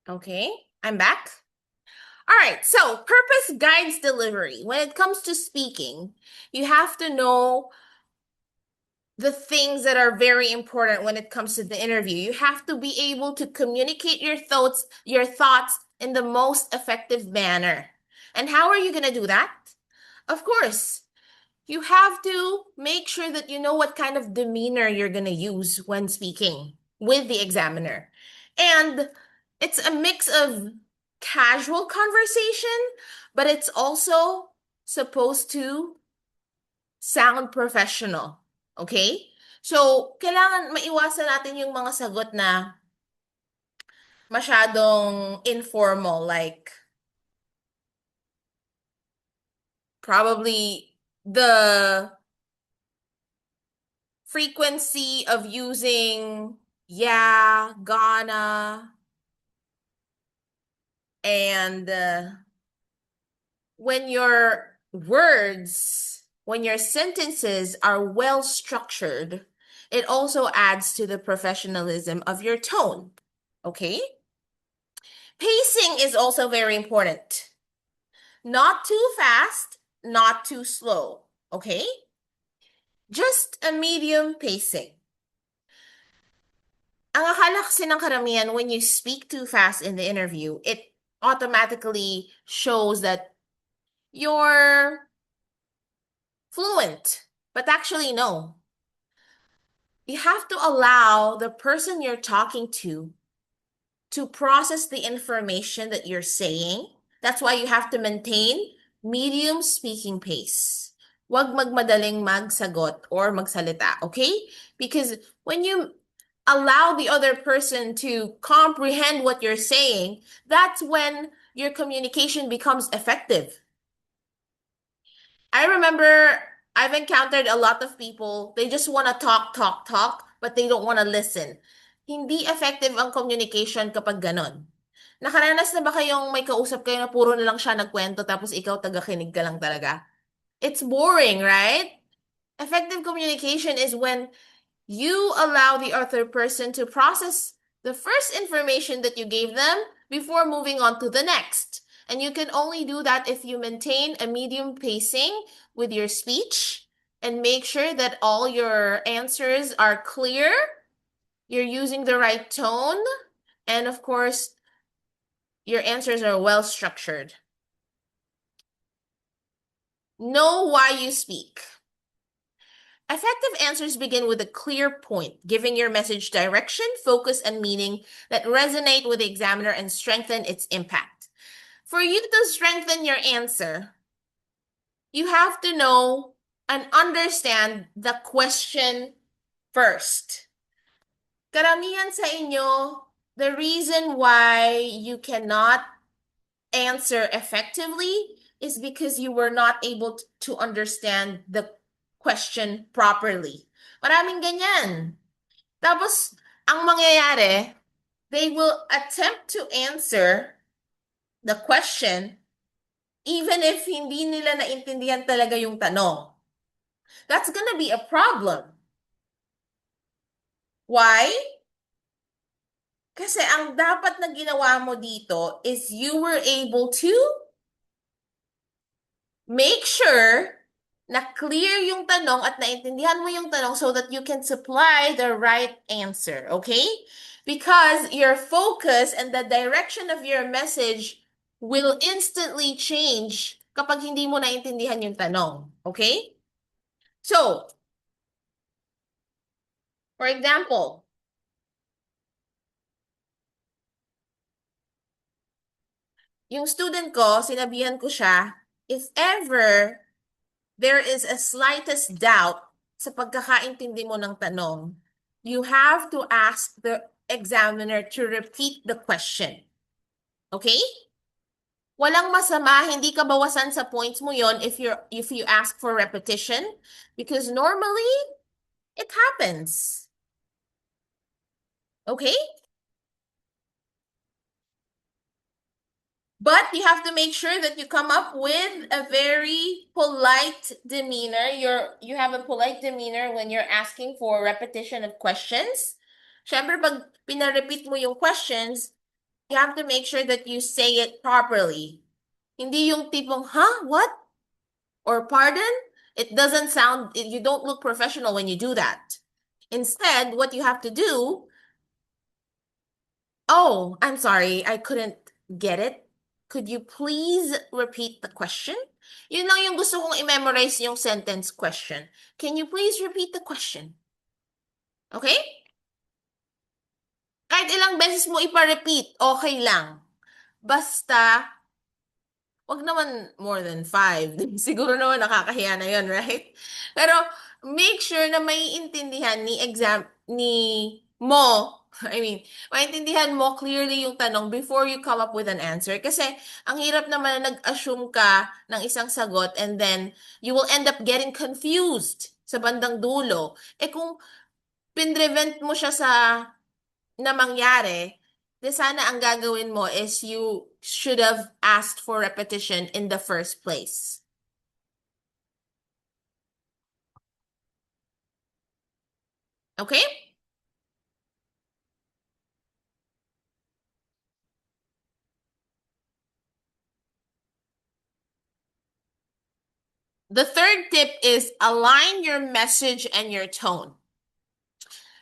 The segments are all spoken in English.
Okay, I'm back. All right, so purpose guides delivery. When it comes to speaking, you have to know the things that are very important when it comes to the interview. You have to be able to communicate your thoughts in the most effective manner. And how are you going to do that? Of course, you have to make sure that you know what kind of demeanor you're going to use when speaking with the examiner. And it's a mix of casual conversation, but it's also supposed to sound professional. Okay? So, kailangan maiwasan natin yung mga sagot na masyadong informal, like probably the frequency of using yeah, gonna, and when your when your sentences are well structured, it also adds to the professionalism of your tone. Okay? Pacing is also very important. Not too fast, not too slow. Okay? Just a medium pacing. Ang akala kasi ng karamihan, when you speak too fast in the interview, it automatically shows that you're fluent. But actually, no. You have to allow the person you're talking to process the information that you're saying. That's why you have to maintain medium speaking pace. Wag magmadaling magsagot or magsalita, okay? Because when you allow the other person to comprehend what you're saying, that's when your communication becomes effective. I remember I've encountered a lot of people, they just want to talk, talk, talk, but they don't want to listen. Hindi effective ang communication kapag ganon. Nakaranas na ba kayong may kausap kayo na puro na lang siya nagkwento tapos ikaw tagakinig ka lang talaga? It's boring, right? Effective communication is when you allow the other person to process the first information that you gave them before moving on to the next. And you can only do that if you maintain a medium pacing with your speech and make sure that all your answers are clear, you're using the right tone, and of course, your answers are well structured. Know why you speak. Effective answers begin with a clear point, giving your message direction, focus, and meaning that resonate with the examiner and strengthen its impact. For you to strengthen your answer, you have to know and understand the question first. Karamihan sa inyo, the reason why you cannot answer effectively is because you were not able to understand the question properly. Maraming ganyan. Tapos, ang mangyayari, they will attempt to answer the question even if hindi nila naintindihan talaga yung tanong. That's gonna be a problem. Why? Kasi ang dapat na ginawa mo dito is you were able to make sure na clear yung tanong at naintindihan mo yung tanong so that you can supply the right answer, okay? Because your focus and the direction of your message will instantly change kapag hindi mo naintindihan yung tanong, okay? So, for example, yung student ko, sinabihan ko siya, if ever there is a slightest doubt sa pagkakaintindi mo ng tanong, you have to ask the examiner to repeat the question. Okay? Walang masama, hindi ka bawasan sa points mo yon if you ask for repetition because normally it happens. Okay? But you have to make sure that you come up with a very polite demeanor. You have a polite demeanor when you're asking for repetition of questions. Siyempre, pag pinarepeat mo yung questions, You have to make sure that you say it properly. Hindi yung tipong, huh? What? Or pardon? It doesn't sound, you don't look professional when you do that. Instead, what you have to do, oh, I'm sorry, I couldn't get it. Could you please repeat the question? Yun lang yung gusto kong i-memorize yung sentence question. Can you please repeat the question? Okay? Kahit ilang beses mo ipa-repeat, okay lang. Basta, wag naman more than 5. Siguro naman nakakahiya na yun, right? Pero make sure na maiintindihan ni mo, I mean, maintindihan mo clearly yung tanong before you come up with an answer. Kasi ang hirap naman na nag-assume ka ng isang sagot and then you will end up getting confused sa bandang dulo. Eh kung pinrevent mo siya na mangyari, de sana ang gagawin mo is you should have asked for repetition in the first place. Okay? The third tip is align your message and your tone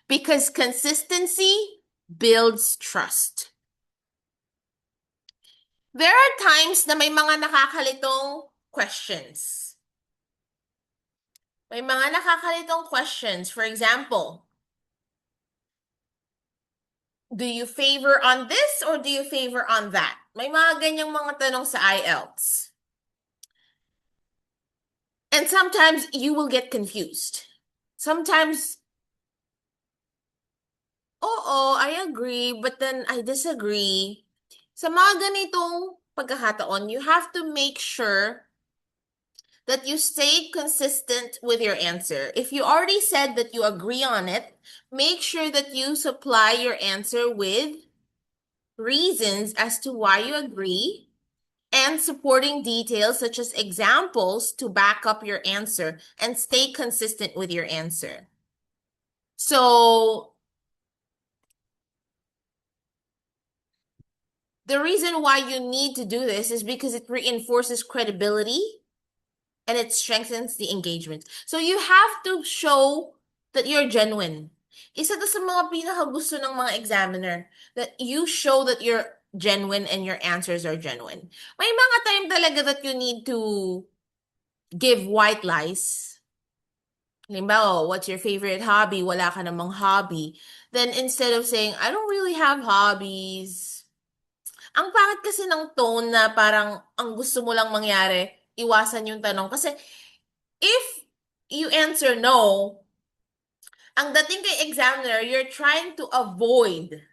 because consistency builds trust. There are times na may mga nakakalitong questions. May mga nakakalitong questions. For example, do you favor on this or do you favor on that? May mga ganyang mga tanong sa IELTS. And sometimes you will get confused. Sometimes, oo, I agree, but then I disagree. Sa mga ganitong pagkakataon, you have to make sure that you stay consistent with your answer. If you already said that you agree on it, make sure that you supply your answer with reasons as to why you agree and supporting details such as examples to back up your answer and stay consistent with your answer. So, the reason why you need to do this is because it reinforces credibility and it strengthens the engagement. So you have to show that you're genuine. Isa to sa mga pinakagusto ng mga examiner, that you show that you're genuine and your answers are genuine. May mga time talaga that you need to give white lies. Halimbawa, what's your favorite hobby? Wala ka namang hobby. Then instead of saying, I don't really have hobbies. Ang pangit kasi ng tone na parang ang gusto mo lang mangyari, iwasan yung tanong. Kasi if you answer no, ang dating kay examiner, you're trying to avoid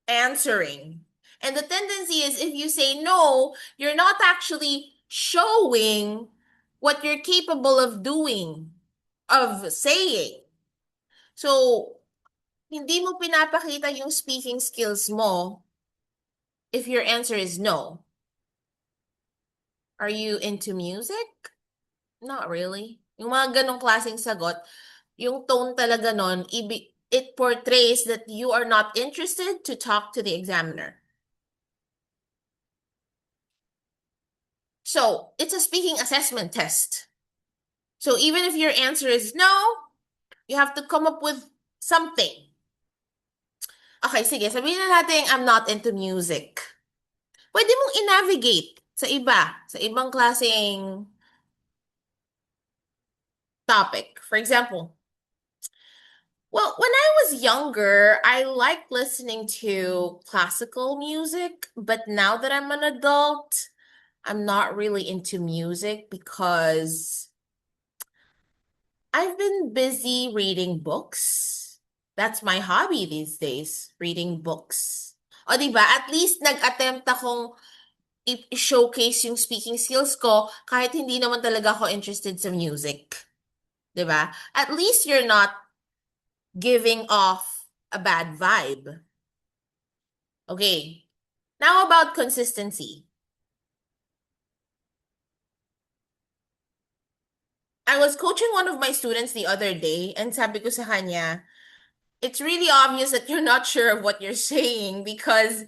answering. And the tendency is if you say no, you're not actually showing what you're capable of doing, of saying. So, hindi mo pinapakita yung speaking skills mo if your answer is no. Are you into music? Not really. Yung mga ganong klaseng sagot, yung tone talaga nun, it portrays that you are not interested to talk to the examiner. So, it's a speaking assessment test. So, even if your answer is no, you have to come up with something. Okay, sige, sabihin na natin I'm not into music. Pwede mong i-navigate sa iba, sa ibang klaseng topic. For example, well, when I was younger, I liked listening to classical music, but now that I'm an adult, I'm not really into music because I've been busy reading books. That's my hobby these days, reading books. O, di ba? At least nag-attempt akong i-showcase yung speaking skills ko kahit hindi naman talaga ako interested sa music. Di ba? At least you're not giving off a bad vibe. Okay. Now about consistency. I was coaching one of my students the other day and sabi ko sa kanya, It's really obvious that you're not sure of what you're saying because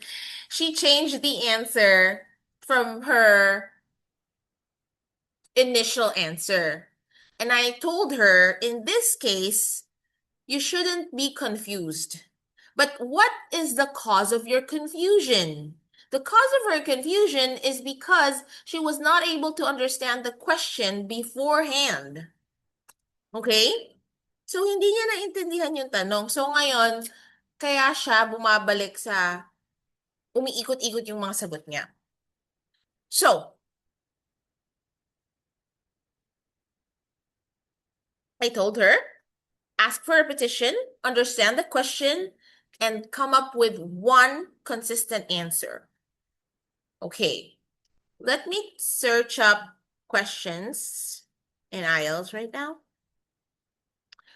she changed the answer from her initial answer. And I told her, in this case, you shouldn't be confused. But what is the cause of your confusion? The cause of her confusion is because she was not able to understand the question beforehand. Okay? So, hindi niya naintindihan yung tanong. So, ngayon, kaya siya bumabalik sa umiikot-ikot yung mga sagot niya. So, I told her, ask for a repetition, understand the question, and come up with one consistent answer. Okay, let me search up questions in IELTS right now.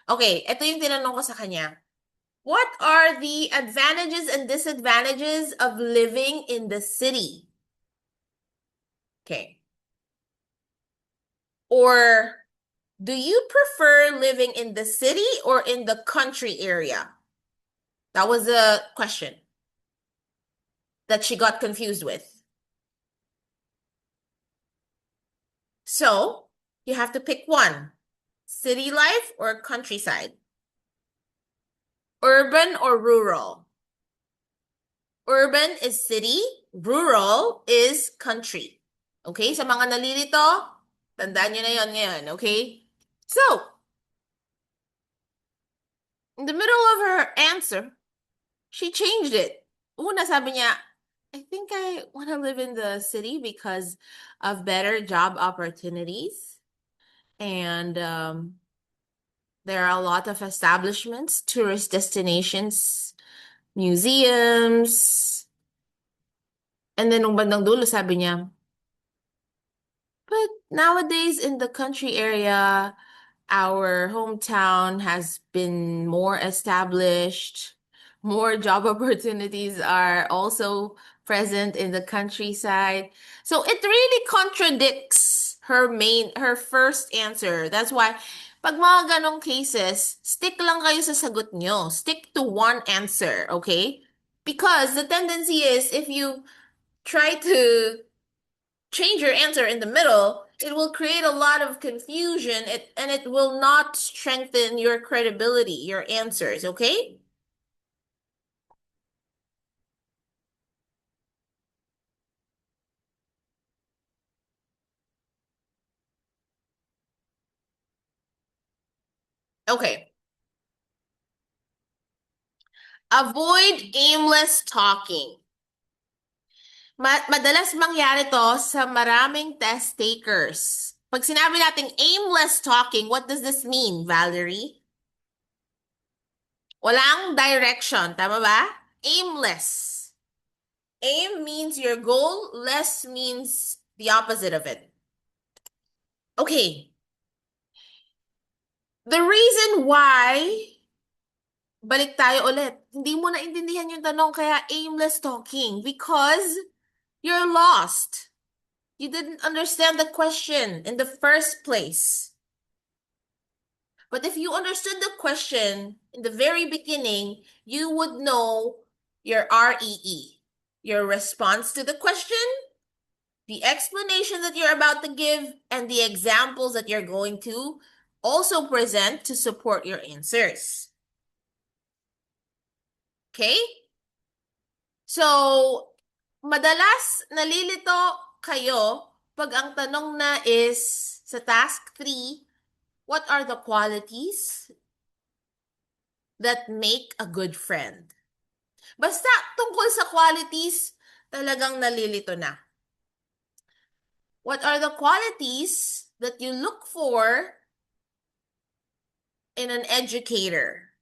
Okay, ito yung tinanong ko sa kanya. What are the advantages and disadvantages of living in the city? Okay. Or do you prefer living in the city or in the country area? That was a question that she got confused with. So you have to pick one, city life or countryside, urban or rural. Urban is city, rural is country. Okay, sa mga nalilito, tandaan nyo na yon ngayon, okay? So, in the middle of her answer, she changed it. Una sabi niya, I think I want to live in the city because of better job opportunities. And there are a lot of establishments, tourist destinations, museums. And then nung bandang dulo, sabi niya, but nowadays in the country area, our hometown has been more established. More job opportunities are also present in the countryside. So it really contradicts her first answer. That's why, pag mga ganong cases, stick lang kayo sa sagot nyo. Stick to one answer, okay? Because the tendency is if you try to change your answer in the middle, it will create a lot of confusion and it will not strengthen your credibility, your answers, okay? Okay. Avoid aimless talking. Madalas mangyari to sa maraming test takers. Pag sinabi nating aimless talking, what does this mean, Valerie? Walang direction, tama ba? Aimless. Aim means your goal, less means the opposite of it. Okay. The reason why, balik tayo ulit, hindi mo naintindihan yung tanong kaya aimless talking because you're lost. You didn't understand the question in the first place. But if you understood the question in the very beginning, you would know your REE, your response to the question, the explanation that you're about to give, and the examples that you're going to also present to support your answers. Okay? So, madalas nalilito kayo pag ang tanong na is sa task 3, what are the qualities that make a good friend? Basta tungkol sa qualities, talagang nalilito na. What are the qualities that you look for in an educator?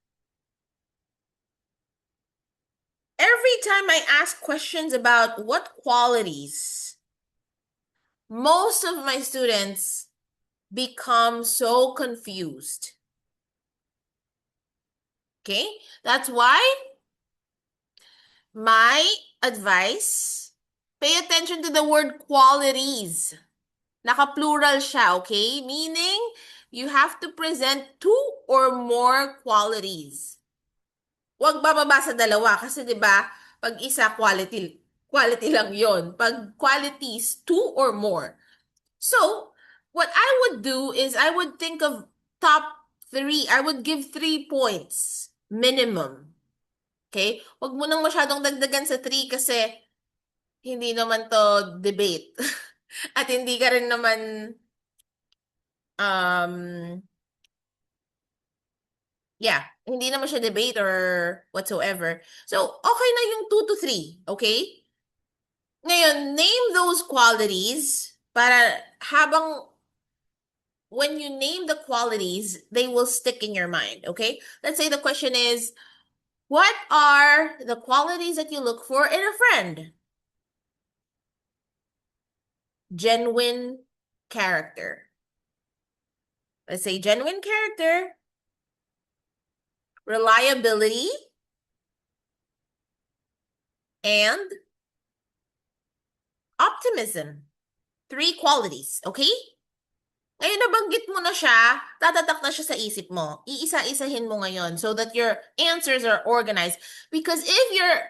Every time I ask questions about what qualities, most of my students become so confused. Okay? That's why my advice, pay attention to the word qualities. Naka-plural siya, okay? Meaning, you have to present 2 or more qualities. Huwag bababa sa dalawa kasi 'di ba, pag isa quality lang 'yon. Pag qualities, two or more. So, what I would do is I would think of top three. I would give 3 points minimum. Okay? Huwag mo nang masyadong dagdagan sa three kasi hindi naman to debate. At hindi ka rin naman, um, yeah, hindi naman siya debate or whatsoever. So, okay na yung 2 to 3. Okay? Ngayon, name those qualities para habang when you name the qualities, they will stick in your mind. Okay? Let's say the question is, what are the qualities that you look for in a friend? Genuine character. Let's say genuine character, reliability, and optimism. 3 qualities, okay? Ngayon nabanggit mo na siya, tatatak na siya sa isip mo. Iisa-isahin mo ngayon so that your answers are organized. Because if your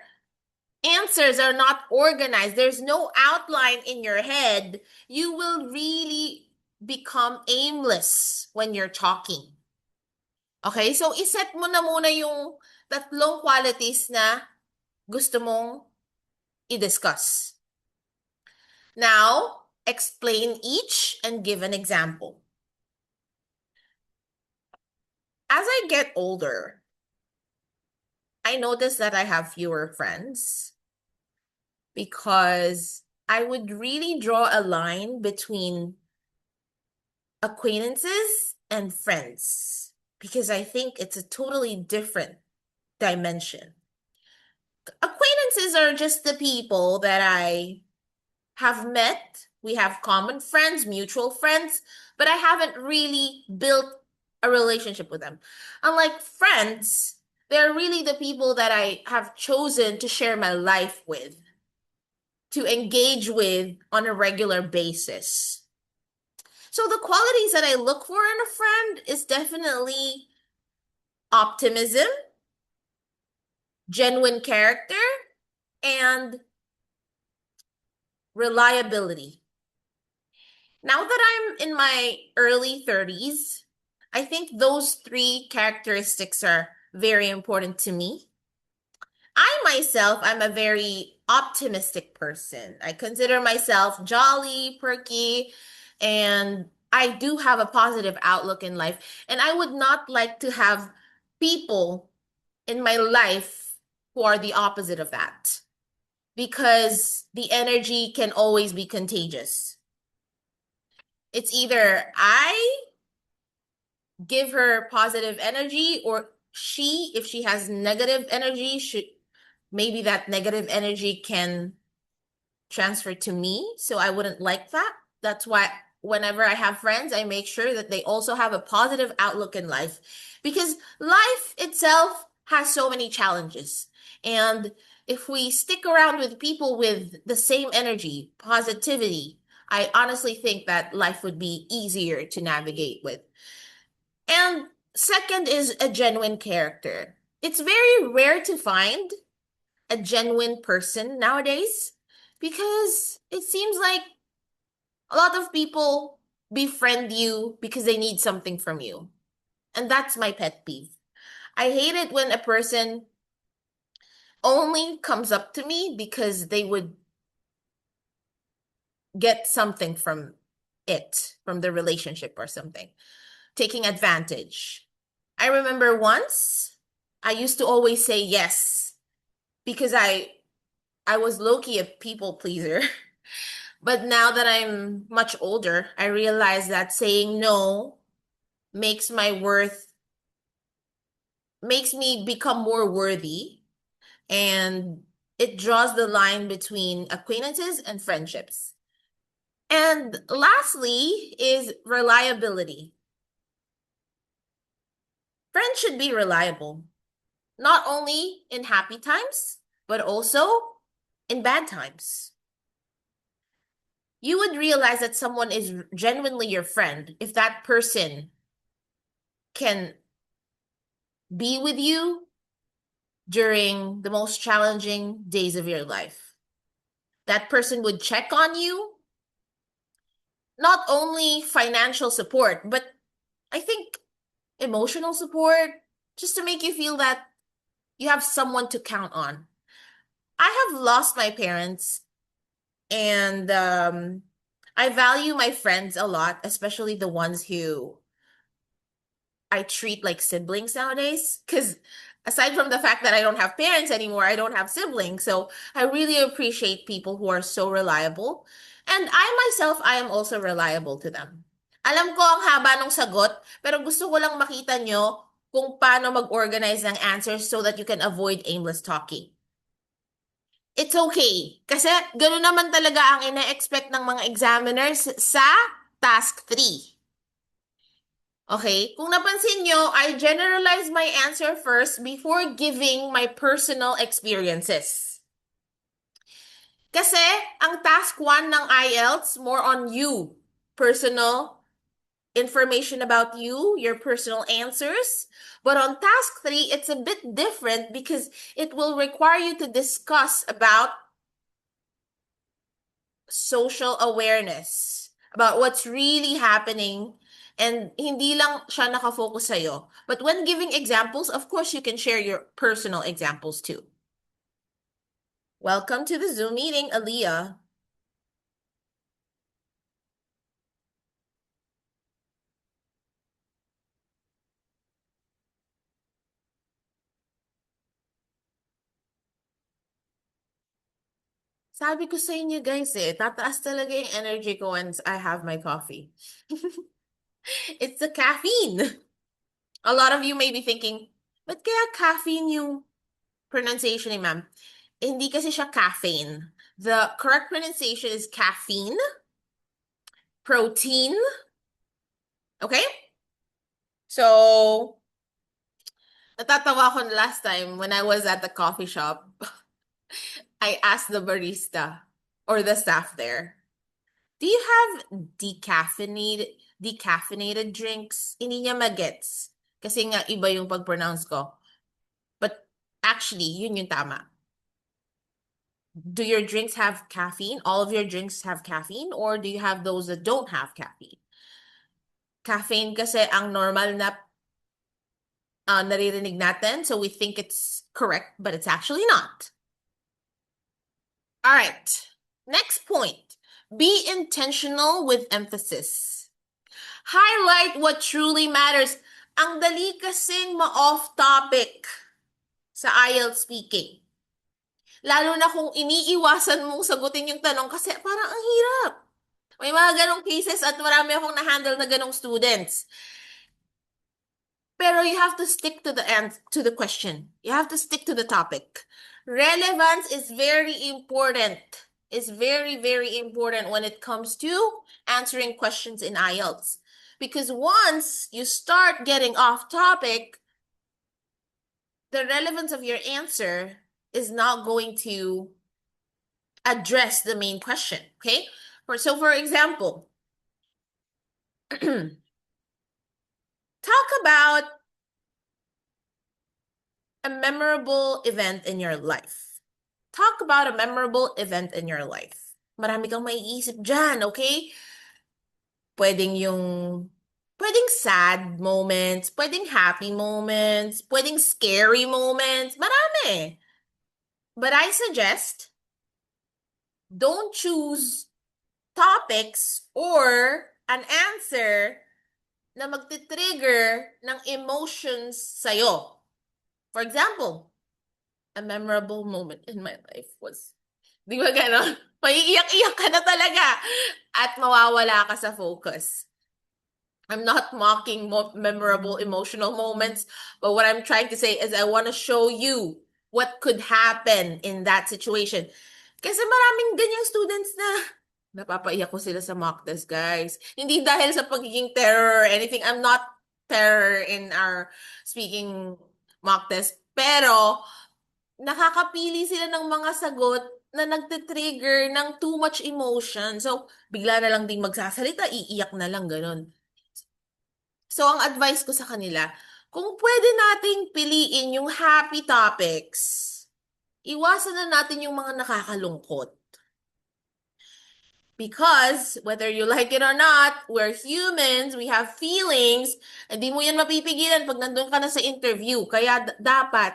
answers are not organized, there's no outline in your head, you will really become aimless when you're talking. Okay? So, iset mo na muna yung 3 qualities na gusto mong i-discuss. Now, explain each and give an example. As I get older, I notice that I have fewer friends because I would really draw a line between acquaintances and friends because I think it's a totally different dimension. Acquaintances are just the people that I have met. We have common friends, mutual friends, but I haven't really built a relationship with them. Unlike friends, they're really the people that I have chosen to share my life with, to engage with on a regular basis. So the qualities that I look for in a friend is definitely optimism, genuine character, and reliability. Now that I'm in my early 30s, I think those 3 characteristics are very important to me. I myself, I'm a very optimistic person. I consider myself jolly, perky, and I do have a positive outlook in life. And I would not like to have people in my life who are the opposite of that because the energy can always be contagious. It's either I give her positive energy or she, if she has negative energy, should maybe that negative energy can transfer to me. So I wouldn't like that. That's why whenever I have friends, I make sure that they also have a positive outlook in life because life itself has so many challenges. And if we stick around with people with the same energy, positivity, I honestly think that life would be easier to navigate with. And second is a genuine character. It's very rare to find a genuine person nowadays because it seems like a lot of people befriend you because they need something from you. And that's my pet peeve. I hate it when a person only comes up to me because they would get something from it, from the relationship or something, taking advantage. I remember once I used to always say yes because I was low-key a people pleaser. But now that I'm much older, I realize that saying no makes my worth makes me become more worthy, and it draws the line between acquaintances and friendships. And lastly is reliability. Friends should be reliable, not only in happy times, but also in bad times. You would realize that someone is genuinely your friend if that person can be with you during the most challenging days of your life. That person would check on you, not only financial support, but I think emotional support, just to make you feel that you have someone to count on. I have lost my parents, and I value my friends a lot, especially the ones who I treat like siblings nowadays. Because aside from the fact that I don't have parents anymore, I don't have siblings. So I really appreciate people who are so reliable. And I myself, I am also reliable to them. Alam ko ang haba ng sagot, pero gusto ko lang makita nyo kung paano mag-organize ng answers so that you can avoid aimless talking. It's okay. Kasi gano'n naman talaga ang ina-expect ng mga examiners sa task 3. Okay? Kung napansin nyo, I generalize my answer first before giving my personal experiences. Kasi ang task 1 ng IELTS, more on you. Personal information about you, your personal answers. But on task 3, it's a bit different because it will require you to discuss about social awareness, about what's really happening, and hindi lang siya nakafocus sa'yo. But when giving examples, of course, you can share your personal examples too. Welcome to the Zoom meeting, Aaliyah. Sabi ko sa inyo guys tataas talaga yung energy ko once I have my coffee. It's the caffeine. A lot of you may be thinking, but kaya caffeine yung pronunciation ni ma'am? Hindi kasi siya caffeine. The correct pronunciation is caffeine, protein. Okay? So, natatawa ko last time when I was at the coffee shop. I asked the barista or the staff there, do you have decaffeinated drinks? Hindi niya magets. Kasi nga iba yung pag-pronounce ko. But actually, yun yung tama. Do your drinks have caffeine? All of your drinks have caffeine? Or do you have those that don't have caffeine? Caffeine kasi ang normal na naririnig natin, so we think it's correct, but it's actually not. All right, next point. Be intentional with emphasis. Highlight what truly matters. Ang dali kasing ma-off topic sa IELTS speaking. Lalo na kung iniiwasan mong sagutin yung tanong kasi parang ang hirap. May mga ganong cases at marami akong na-handle na ganong students. Pero you have to stick to the question. You have to stick to the topic. Relevance is very important. It's very, very important when it comes to answering questions in IELTS. Because once you start getting off topic, the relevance of your answer is not going to address the main question. Okay? So for example, talk about a memorable event in your life. Talk about a memorable event in your life. Marami kang maiisip dyan, okay? Pwedeng sad moments, pwedeng happy moments, pwedeng scary moments, marami. But I suggest, don't choose topics or an answer na magti-trigger ng emotions sa'yo. For example, a memorable moment in my life was, di ba gano'n? Maiiyak-iyak ka na talaga at mawawala ka sa focus. I'm not mocking memorable emotional moments, but what I'm trying to say is I want to show you what could happen in that situation. Kasi maraming ganyang students na napapaiyak ko sila sa mock test, guys. Hindi dahil sa pagiging terror or anything. I'm not terror in our speaking mock test. Pero, nakakapili sila ng mga sagot na nagtitrigger ng too much emotion. So, bigla na lang ding magsasalita, iiyak na lang, ganun. So, ang advice ko sa kanila, Kung pwede nating piliin yung happy topics, iwasan na natin yung mga nakakalungkot. Because whether you like it or not, we're humans, we have feelings, hindi mo yan mapipigilan pag nandun ka na sa interview. Kaya dapat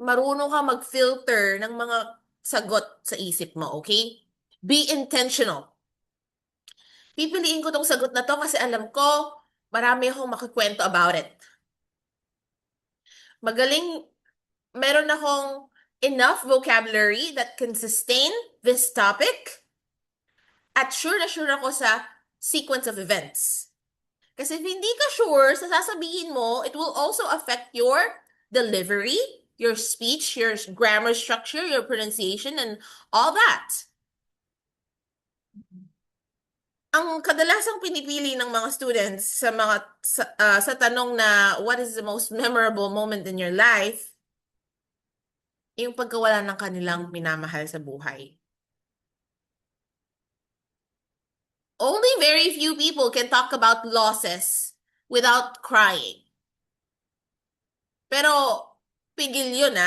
marunong ka mag-filter ng mga sagot sa isip mo, okay? Be intentional. Pipiliin ko tong sagot na to kasi alam ko marami akong makikwento about it. Magaling, meron akong enough vocabulary that can sustain this topic at sure na sure ako sa sequence of events. Kasi if hindi ka sure sa sasabihin mo, it will also affect your delivery, your speech, your grammar structure, your pronunciation, and all that. Ang kadalasang pinipili ng mga students sa tanong na what is the most memorable moment in your life, yung pagkawala ng kanilang minamahal sa buhay. Only very few people can talk about losses without crying. Pero pigil yun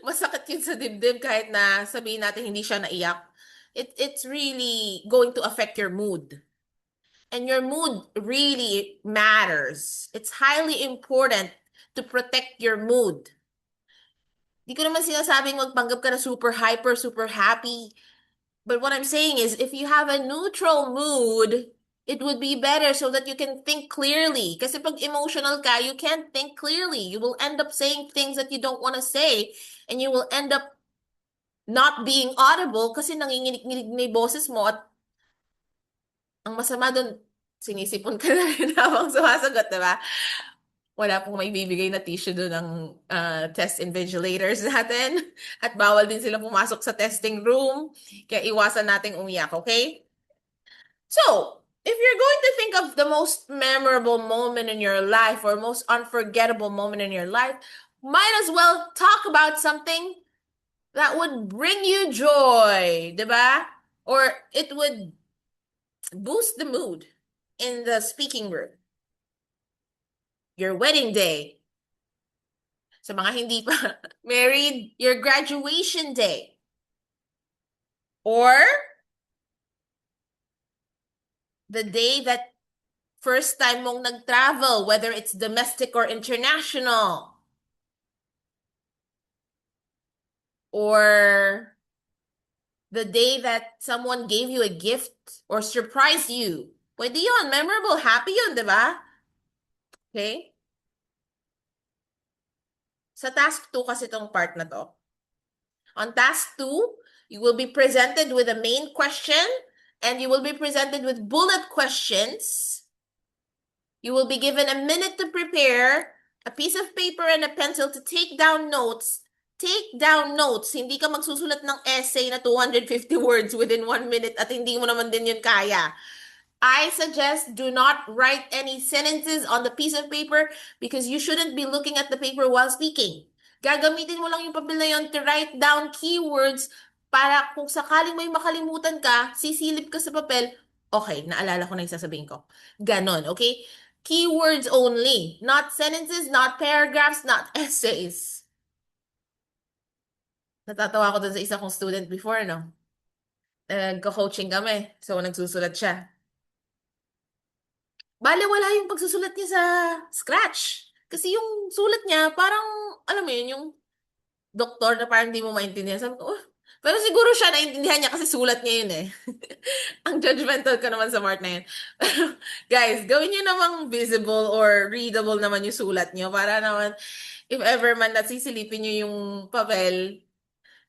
Masakit yun sa dibdib kahit na sabihin natin hindi siya naiyak. It's really going to affect your mood. And your mood really matters. It's highly important to protect your mood. Di ko naman sinasabing magpanggap ka na super hyper, super happy. But what I'm saying is, if you have a neutral mood, it would be better so that you can think clearly. Kasi pag emotional ka, you can't think clearly. You will end up saying things that you don't want to say, and you will end up not being audible kasi nanginginig-nginig na yung boses mo at ang masama doon, sinisipon ka na rin habang sumasagot, diba? Wala pong may bibigay na tissue doon ng test invigilators natin. At bawal din sila pumasok sa testing room. Kaya iwasan nating umiyak, okay? So, if you're going to think of the most memorable moment in your life or most unforgettable moment in your life, might as well talk about something that would bring you joy, diba? Or it would boost the mood in the speaking room. Your wedding day. Sa mga hindi pa married, your graduation day. Or the day that first time mong nag-travel, whether it's domestic or international. Or the day that someone gave you a gift or surprised you. Pwede yun. Memorable. Happy yun, di ba? Okay? Sa task 2 kasi itong part na to. On task 2, you will be presented with a main question and you will be presented with bullet questions. You will be given a minute to prepare, a piece of paper and a pencil to take down notes. Take down notes. Hindi ka magsusulat ng essay na 250 words within 1 minute at hindi mo naman din yun kaya. I suggest do not write any sentences on the piece of paper because you shouldn't be looking at the paper while speaking. Gagamitin mo lang yung papel na yun to write down keywords para kung sakaling may makalimutan ka, sisilip ka sa papel, okay, naalala ko na yung sasabihin ko. Ganon, okay? Keywords only, not sentences, not paragraphs, not essays. Natatawa ko dun sa isa kong student before, no? Nagko-coaching kami, so nagsusulat siya. Bale, wala yung pagsusulat niya sa scratch. Kasi yung sulat niya, parang, alam mo yun, yung doktor na parang hindi mo maintindihan. Sabi ko, pero siguro siya naintindihan niya kasi sulat niya yun eh. Ang judgmental ka naman sa part na yun. Guys, gawin niyo namang visible or readable naman yung sulat niyo para naman, if ever man nasisilipin niyo yung papel,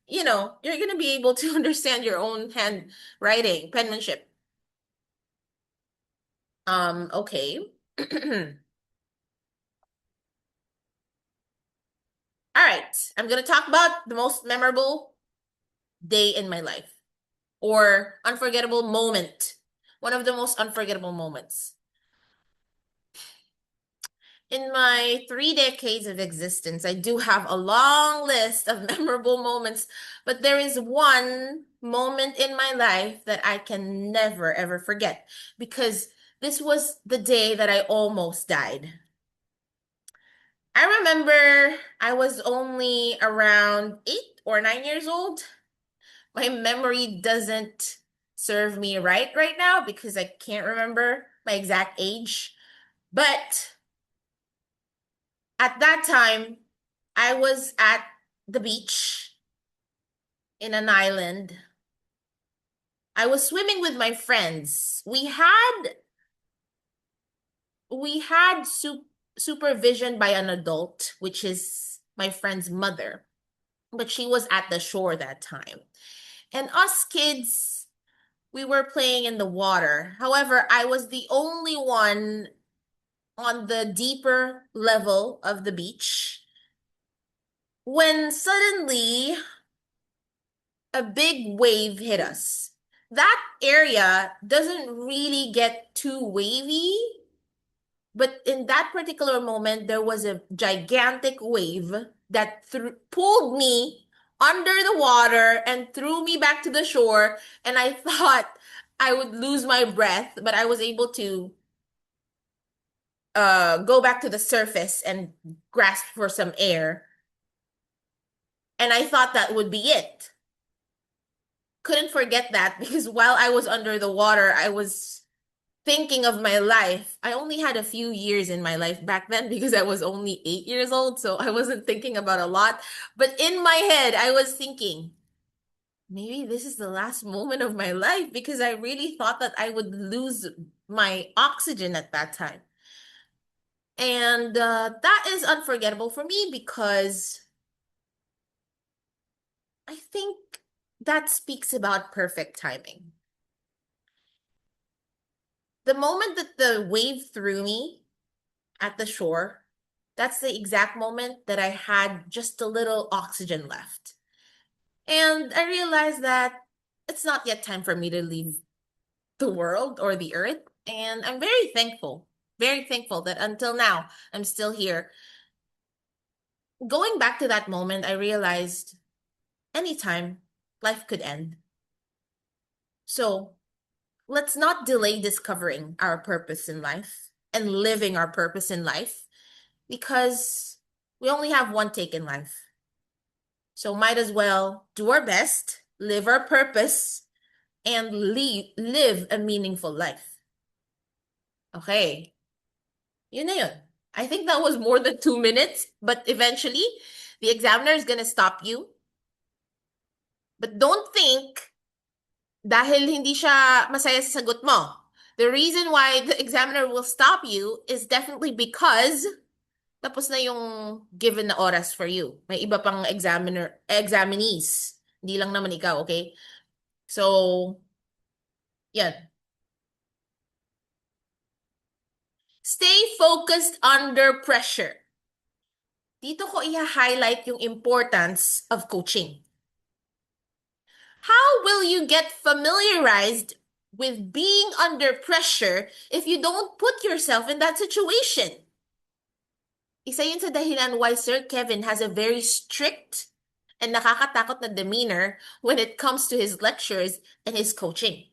you know, you're gonna be able to understand your own handwriting, penmanship. Okay. All right, I'm going to talk about the most memorable day in my life or unforgettable moment. One of the most unforgettable moments. In my 3 decades of existence, I do have a long list of memorable moments, but there is one moment in my life that I can never ever forget because this was the day that I almost died. I remember I was only around 8 or 9 years old. My memory doesn't serve me right now because I can't remember my exact age. But at that time, I was at the beach in an island. I was swimming with my friends. We had supervision by an adult, which is my friend's mother, but she was at the shore that time. And us kids, we were playing in the water. However, I was the only one on the deeper level of the beach when suddenly a big wave hit us. That area doesn't really get too wavy, but in that particular moment, there was a gigantic wave that pulled me under the water and threw me back to the shore. And I thought I would lose my breath, but I was able to go back to the surface and grasp for some air. And I thought that would be it. Couldn't forget that because while I was under the water, I was thinking of my life. I only had a few years in my life back then because I was only 8 years old, so I wasn't thinking about a lot. But in my head, I was thinking, maybe this is the last moment of my life because I really thought that I would lose my oxygen at that time. And that is unforgettable for me because I think that speaks about perfect timing. The moment that the wave threw me at the shore, that's the exact moment that I had just a little oxygen left. And I realized that it's not yet time for me to leave the world or the earth. And I'm very thankful that until now, I'm still here. Going back to that moment, I realized anytime life could end. So let's not delay discovering our purpose in life and living our purpose in life because we only have one take in life. So might as well do our best, live our purpose, and live a meaningful life. Okay, yun na yun. I think that was more than 2 minutes, but eventually, the examiner is gonna stop you. But don't think dahil hindi siya masaya sa sagot mo. The reason why the examiner will stop you is definitely because tapos na yung given na oras for you. May iba pang examinees. Hindi lang naman ikaw, okay? So, yan. Stay focused under pressure. Dito ko i-highlight yung importance of coaching. How will you get familiarized with being under pressure if you don't put yourself in that situation? Isa yun sa dahilan why Sir Kevin has a very strict and nakakatakot na demeanor when it comes to his lectures and his coaching.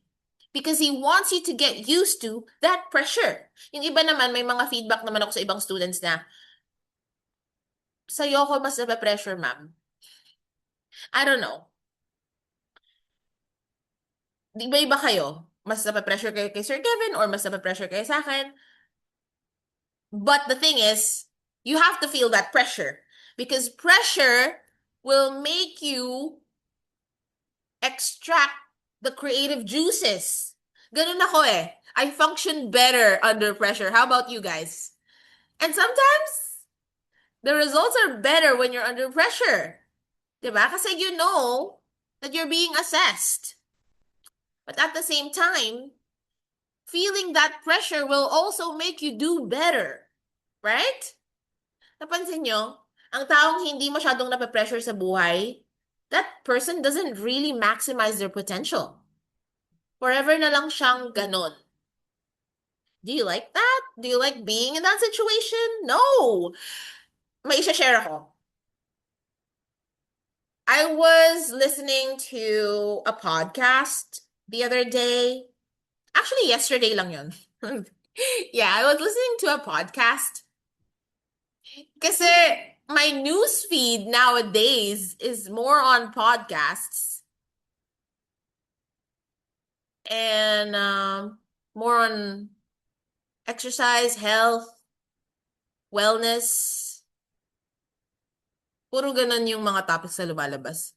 Because he wants you to get used to that pressure. Yung iba naman, may mga feedback naman ako sa ibang students na, sa'yo ako mas nape-pressure, ma'am. I don't know. Di ba iba kayo? Mas nape-pressure kayo kay Sir Kevin or mas nape-pressure kayo sa akin? But the thing is, you have to feel that pressure. Because pressure will make you extract the creative juices. Ganun ako eh. I function better under pressure. How about you guys? And sometimes, the results are better when you're under pressure. Diba? Kasi you know that you're being assessed. But at the same time, feeling that pressure will also make you do better. Right? Napansin nyo? Ang taong hindi masyadong nape-pressure sa buhay, that person doesn't really maximize their potential. Forever na lang siyang ganon. Do you like that? Do you like being in that situation? No! May isa-share ako. I was listening to a podcast the other day. Actually, yesterday lang yun. Yeah, I was listening to a podcast. Kasi my news feed nowadays is more on podcasts and more on exercise, health, wellness. Puro ganun yung mga topics na lumalabas.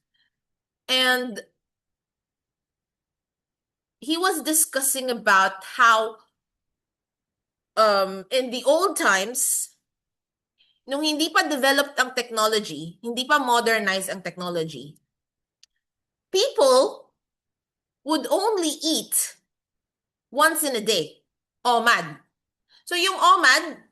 And he was discussing about how in the old times, nung hindi pa developed ang technology, hindi pa modernized ang technology, people would only eat once in a day. OMAD. So yung OMAD,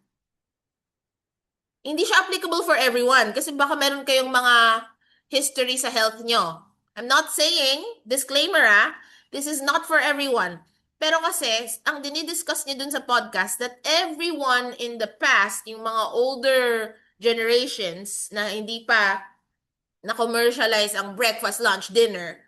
hindi siya applicable for everyone kasi baka meron kayong mga history sa health nyo. I'm not saying, disclaimer this is not for everyone. Pero kasi, ang dinidiscuss niya dun sa podcast that everyone in the past, yung mga older generations na hindi pa na-commercialize ang breakfast, lunch, dinner,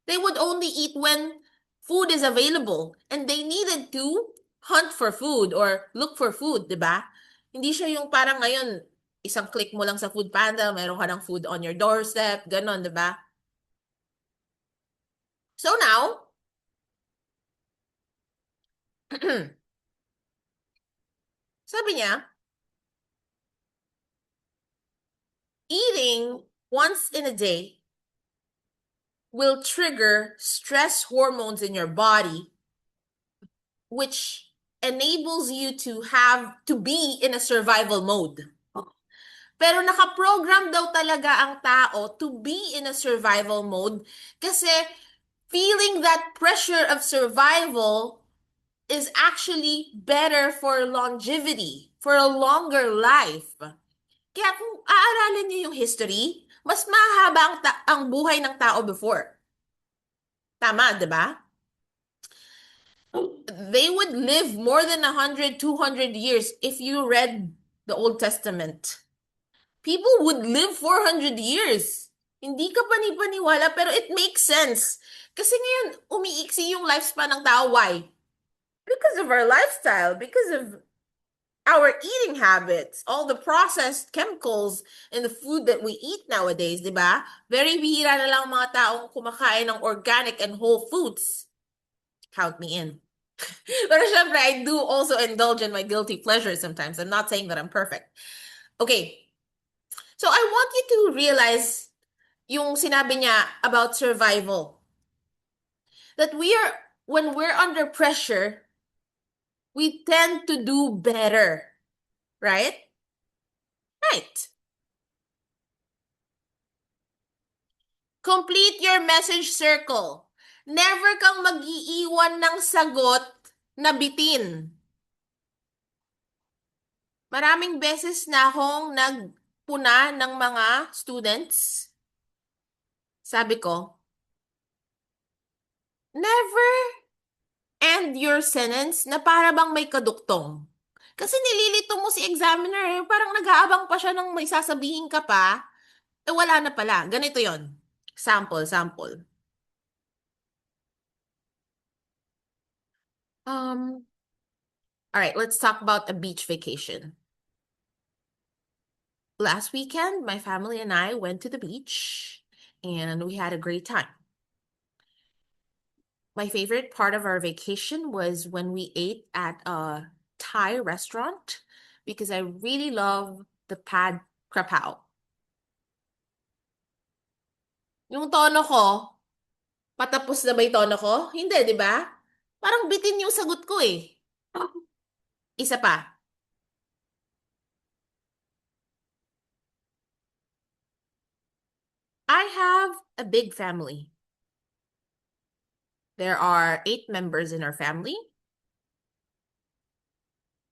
they would only eat when food is available. And they needed to hunt for food or look for food, di ba? Hindi siya yung parang ngayon, isang click mo lang sa Food Panda, meron ka ng food on your doorstep, ganon, di ba? So now, sabi niya, eating once in a day will trigger stress hormones in your body, which enables you to have to be in a survival mode. Pero nakaprogram daw talaga ang tao to be in a survival mode kasi feeling that pressure of survival is actually better for longevity, for a longer life. Kaya kung aaralin niyo yung history, mas mahaba ang buhay ng tao before. Tama, di ba? They would live more than 100, 200 years if you read the Old Testament. People would live 400 years. Hindi ka panipaniwala, pero it makes sense. Kasi ngayon, umiiksi yung lifespan ng tao. Why? Because of our lifestyle, because of our eating habits, all the processed chemicals in the food that we eat nowadays, di ba? Very bihira na lang mga taong kumakain ng organic and whole foods. Count me in. Pero syempre, I do also indulge in my guilty pleasure sometimes. I'm not saying that I'm perfect. Okay. So I want you to realize yung sinabi niya about survival. That when we're under pressure, we tend to do better. Right? Right. Complete your message circle. Never kang mag-iiwan ng sagot na bitin. Maraming beses na akong nagpuna ng mga students. Sabi ko, never end your sentence na para bang may kaduktong. Kasi nililito mo si examiner, parang nag-aabang pa siya ng may sasabihin ka pa, wala na pala. Ganito yon. Sample. Um, all right, let's talk about a beach vacation. Last weekend, my family and I went to the beach and we had a great time. My favorite part of our vacation was when we ate at a Thai restaurant because I really love the pad krapao. Yung tono ko, patapos na ba yung tono ko? Hindi, di ba? Parang bitin yung sagot ko eh. Isa pa. I have a big family. There are 8 members in our family.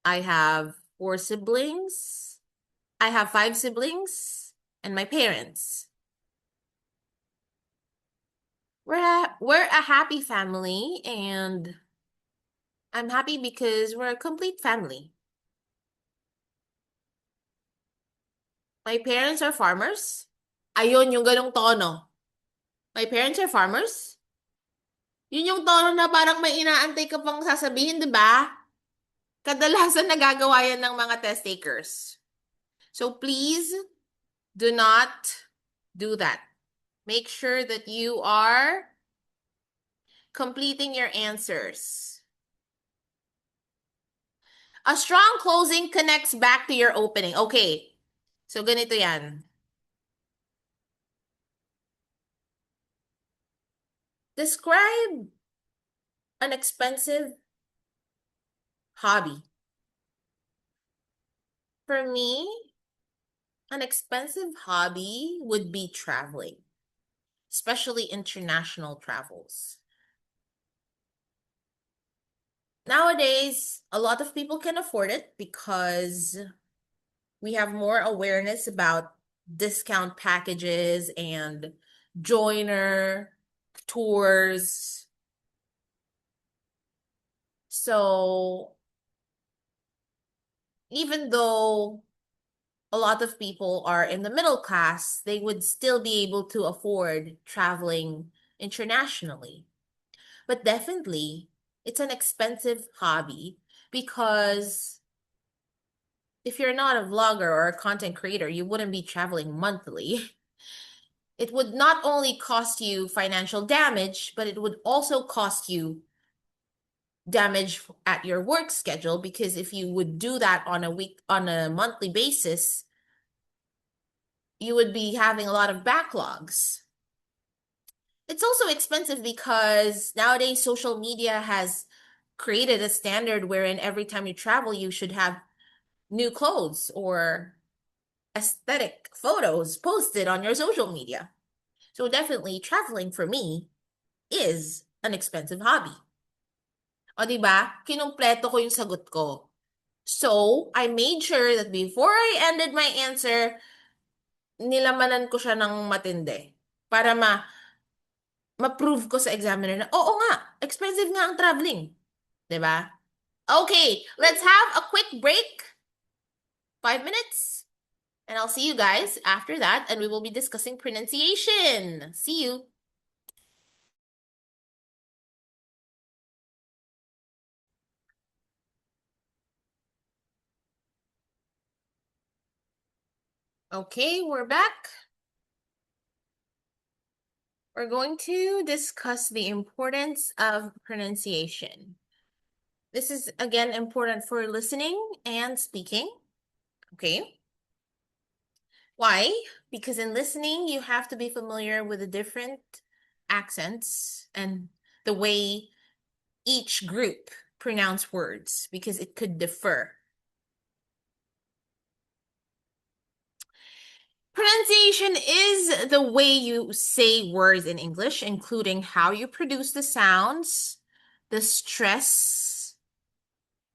I have 4 siblings. I have 5 siblings and my parents. We're a happy family and I'm happy because we're a complete family. My parents are farmers. Ayun, yung ganong tono. My parents are farmers. Yun yung tono na parang may inaantay ka pang sasabihin, di ba? Kadalasan nagagawa yan ng mga test takers. So please do not do that. Make sure that you are completing your answers. A strong closing connects back to your opening. Okay. So ganito yan. Describe an expensive hobby. For me, an expensive hobby would be traveling, especially international travels. Nowadays, a lot of people can afford it because we have more awareness about discount packages and joiner tours. So even though a lot of people are in the middle class, they would still be able to afford traveling internationally. But definitely, it's an expensive hobby because if you're not a vlogger or a content creator, you wouldn't be traveling monthly. It would not only cost you financial damage, but it would also cost you damage at your work schedule because if you would do that on a monthly basis, you would be having a lot of backlogs. It's also expensive because nowadays social media has created a standard wherein every time you travel, you should have new clothes or aesthetic photos posted on your social media. So definitely traveling for me is an expensive hobby. O di ba? Kinumpleto ko yung sagot ko. So, I made sure that before I ended my answer, nilamanan ko siya ng matindi para ma-prove ko sa examiner na, oo nga, expensive nga ang traveling. 'Di ba? Okay, let's have a quick break. 5 minutes. And I'll see you guys after that, and we will be discussing pronunciation. See you. Okay, we're back. We're going to discuss the importance of pronunciation. This is again important for listening and speaking. Okay. Why? Because in listening, you have to be familiar with the different accents and the way each group pronounce words because it could differ. Pronunciation is the way you say words in English, including how you produce the sounds, the stress,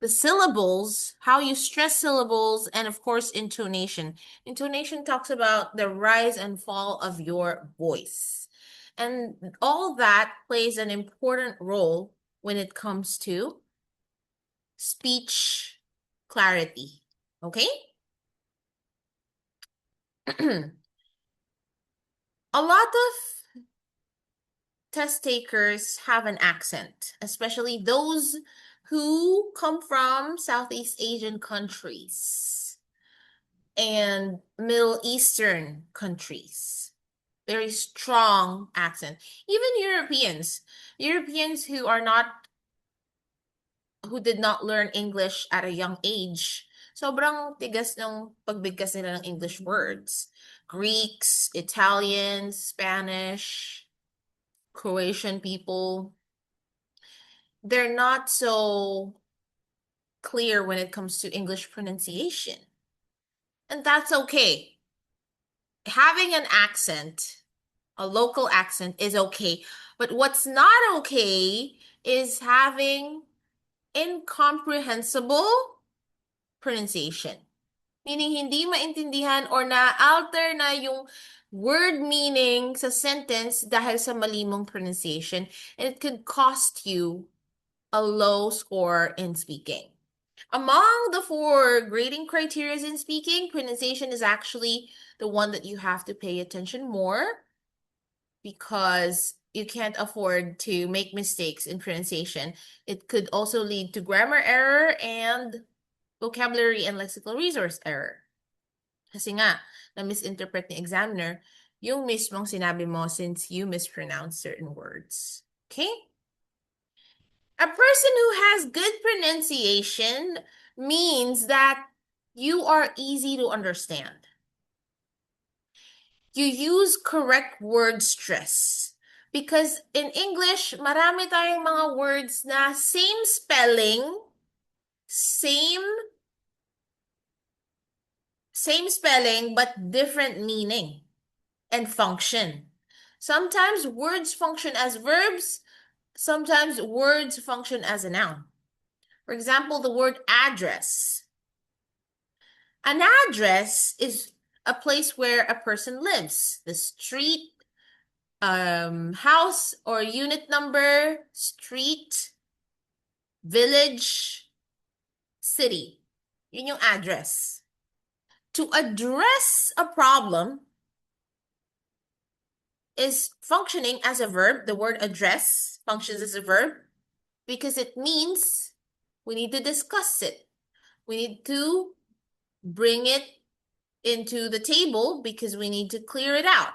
the syllables, how you stress syllables, and of course, intonation. Intonation talks about the rise and fall of your voice. And all that plays an important role when it comes to speech clarity. Okay? A lot of test takers have an accent, especially those who come from Southeast Asian countries and Middle Eastern countries. Very strong accent. Even Europeans who did not learn English at a young age, sobrang tigas ng pagbigkas nila ng English words. Greeks, Italians, Spanish, Croatian people, they're not so clear when it comes to English pronunciation. And that's okay. Having an accent, a local accent, is okay. But what's not okay is having incomprehensible pronunciation. Meaning, hindi maintindihan or na-alter na yung word meaning sa sentence dahil sa mali mong pronunciation. And it could cost you a low score in speaking. Among the 4 grading criteria in speaking, pronunciation is actually the one that you have to pay attention more because you can't afford to make mistakes in pronunciation. It could also lead to grammar error and vocabulary and lexical resource error. Kasi nga, na-misinterpret ni examiner yung mismong sinabi mo since you mispronounce certain words. Okay? A person who has good pronunciation means that you are easy to understand. You use correct word stress. Because in English, marami tayong mga words na same spelling, same spelling, but different meaning and function. Sometimes words function as verbs, sometimes words function as a noun. For example, the word address. An address is a place where a person lives. The street, house or unit number, street, village, city. Yun yung address. To address a problem is functioning as a verb. The word address functions as a verb because it means we need to discuss it. We need to bring it into the table because we need to clear it out.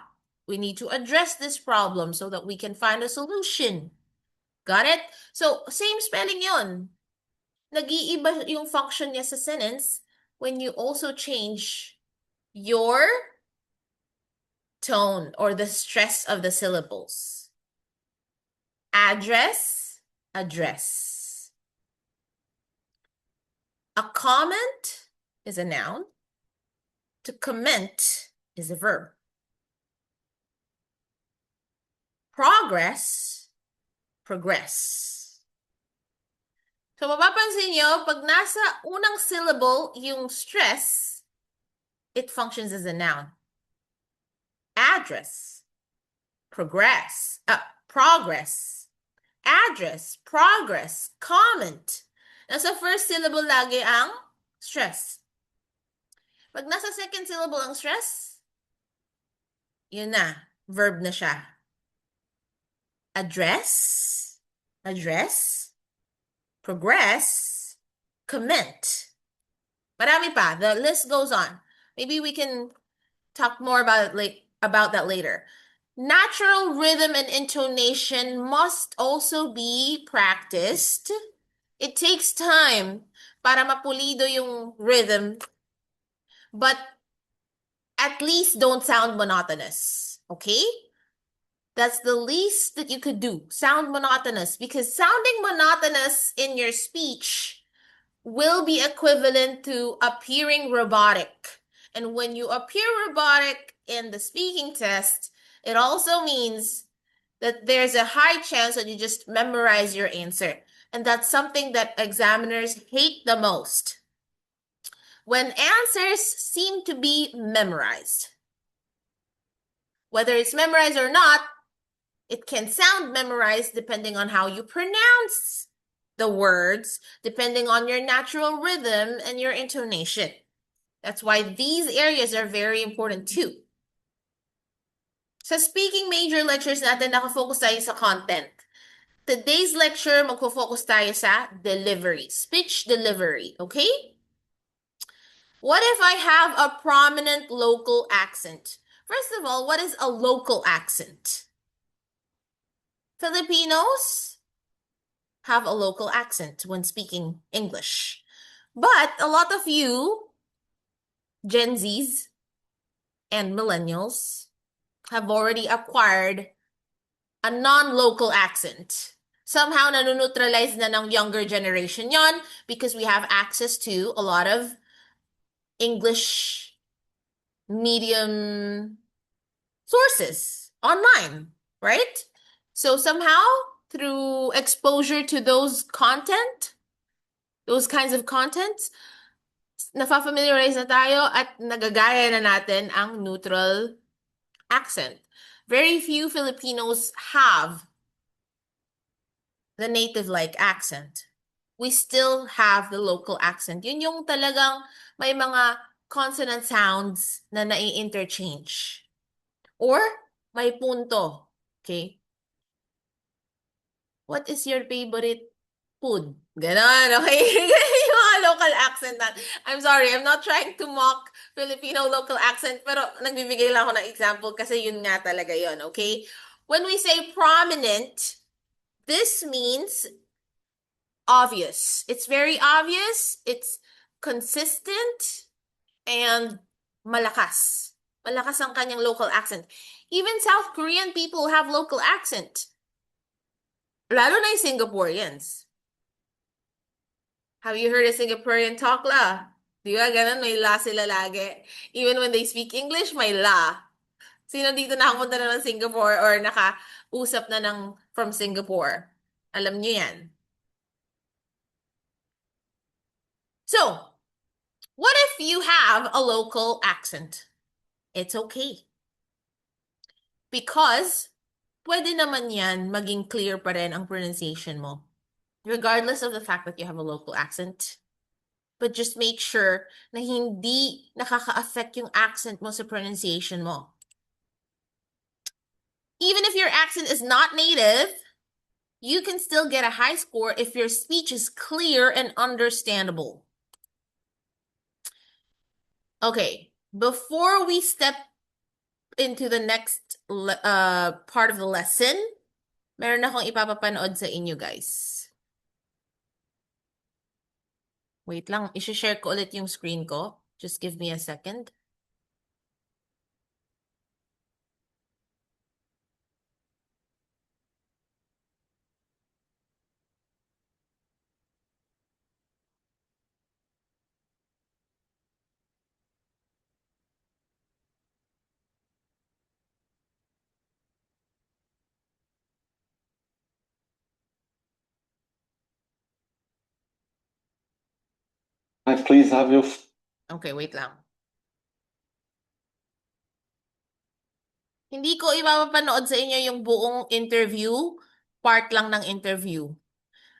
We need to address this problem so that we can find a solution. Got it? So, same spelling yun. Nag-iiba yung function niya sa sentence when you also change your tone or the stress of the syllables. Address, address. A comment is a noun. To comment is a verb. Progress, progress. So, mapapansin nyo, pag nasa unang syllable yung stress, it functions as a noun. Address, progress, progress, address, progress, comment. Nasa first syllable lagi ang stress. Pag nasa second syllable ang stress, yun na, verb na siya. Address, address, progress, comment. Marami pa. The list goes on. Maybe we can talk more about that later. Natural rhythm and intonation must also be practiced. It takes time para mapulido yung rhythm, but at least don't sound monotonous, okay? That's the least that you could do. Sound monotonous, because sounding monotonous in your speech will be equivalent to appearing robotic. And when you appear robotic in the speaking test, it also means that there's a high chance that you just memorize your answer. And that's something that examiners hate the most. When answers seem to be memorized. Whether it's memorized or not, it can sound memorized depending on how you pronounce the words, depending on your natural rhythm and your intonation. That's why these areas are very important too. Sa speaking major lectures natin, nakafocus tayo sa content. Today's lecture, magfo-focus tayo sa delivery, speech delivery, okay? What if I have a prominent local accent? First of all, what is a local accent? Filipinos have a local accent when speaking English. But a lot of you, Gen Zs and millennials, have already acquired a non-local accent. Somehow nanuneutralize na ng younger generation yon because we have access to a lot of English medium sources online, right? So somehow, through exposure to those content, those kinds of contents, nafa-familiarize na tayo at nagagaya na natin ang neutral accent. Very few Filipinos have the native-like accent. We still have the local accent. Yun yung talagang may mga consonant sounds na nai-interchange. Or may punto. Okay? What is your favorite food? Ganon, okay? Yung mga local accent na. I'm sorry, I'm not trying to mock Filipino local accent, pero nagbibigay lang ako ng example kasi yun nga talaga yun, okay? When we say prominent, this means obvious. It's very obvious, it's consistent, and malakas. Malakas ang kanyang local accent. Even South Korean people have local accent. Lalo na yung Singaporeans. Have you heard a Singaporean talk la? Di ba ganun? May la sila lagi. Even when they speak English, may la. Sino dito nakapunta na ng Singapore or nakausap na ng from Singapore? Alam niyo yan. So, what if you have a local accent? It's okay. Because, pwede naman yan maging clear pa rin ang pronunciation mo. Regardless of the fact that you have a local accent. But just make sure na hindi nakaka-affect yung accent mo sa pronunciation mo. Even if your accent is not native, you can still get a high score if your speech is clear and understandable. Okay, before we step into the next part of the lesson, meron akong ipapapanood sa inyo, guys. Wait lang, i-share ko ulit yung screen ko. Just give me a second. I please have your... Okay, wait lang. Hindi ko ipapapanood sa inyo yung buong interview, part lang ng interview.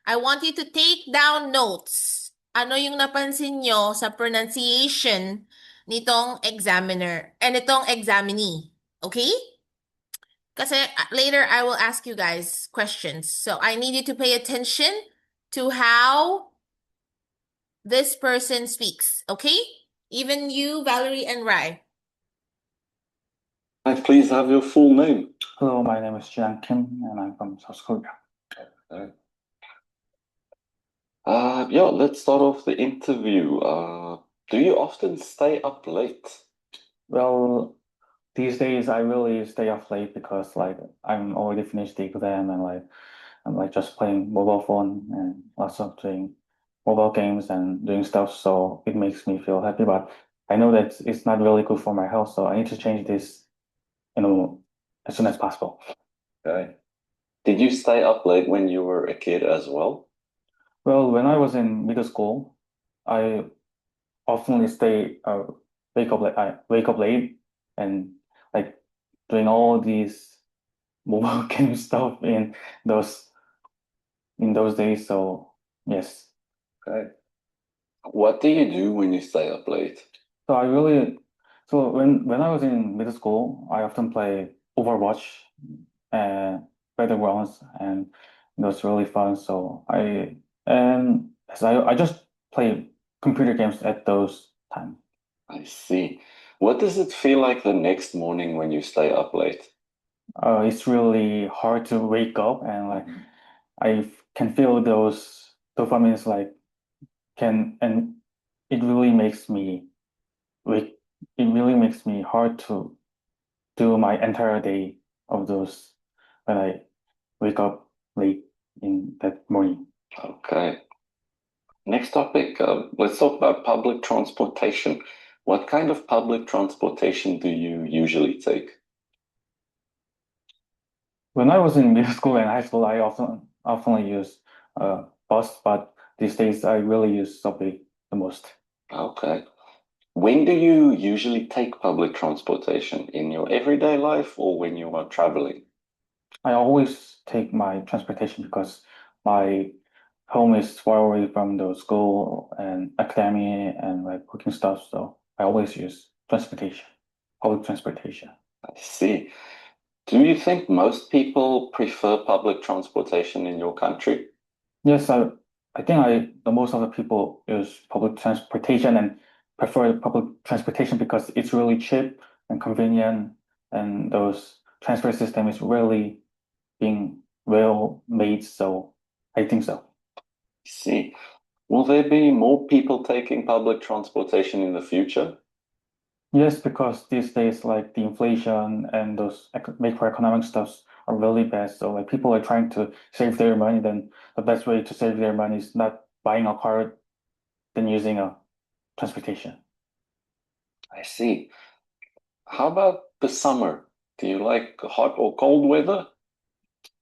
I want you to take down notes. Ano yung napansin nyo sa pronunciation nitong examiner, nitong examinee. Okay? Kasi later I will ask you guys questions. So I need you to pay attention to how this person speaks. Okay? Even you, Valerie and Rai. I please have your full name? Hello, my name is Jian Kim, and I'm from South Korea. Yeah, let's start off the interview. Do you often stay up late? Well, these days I really stay up late because I'm already finished the exam and I'm just playing mobile phone and lots of doing mobile games and doing stuff, so it makes me feel happy. But I know that it's not really good for my health, so I need to change this, as soon as possible. Okay. Did you stay up late when you were a kid as well? Well, when I was in middle school, I often wake up late and doing all these mobile game stuff in those days. So yes. Okay. What do you do when you stay up late? So when I was in middle school, I often play Overwatch and Battlegrounds, and it was really fun. So I just play computer games at those times. I see. What does it feel like the next morning when you stay up late? It's really hard to wake up, and I can feel those dopamines and it really makes me wake. It really makes me hard to do my entire day of those when I wake up late in that morning. Okay. Next topic, let's talk about public transportation. What kind of public transportation do you usually take? When I was in middle school and high school, I often use bus, but these days I really use subway the most. Okay. When do you usually take public transportation? In your everyday life or when you are traveling? I always take my transportation because my home is far away from the school and academy and cooking stuff, so I always use public transportation. I see. Do you think most people prefer public transportation in your country? Yes, I think the most of the people use public transportation and prefer public transportation because it's really cheap and convenient, and those transfer system is really being well made. So I think so. See, will there be more people taking public transportation in the future? Yes, because these days, like the inflation and those macroeconomic stuffs are really bad. So like people are trying to save their money. Then the best way to save their money is not buying a car than using a transportation. I see. How about the summer? Do you like hot or cold weather?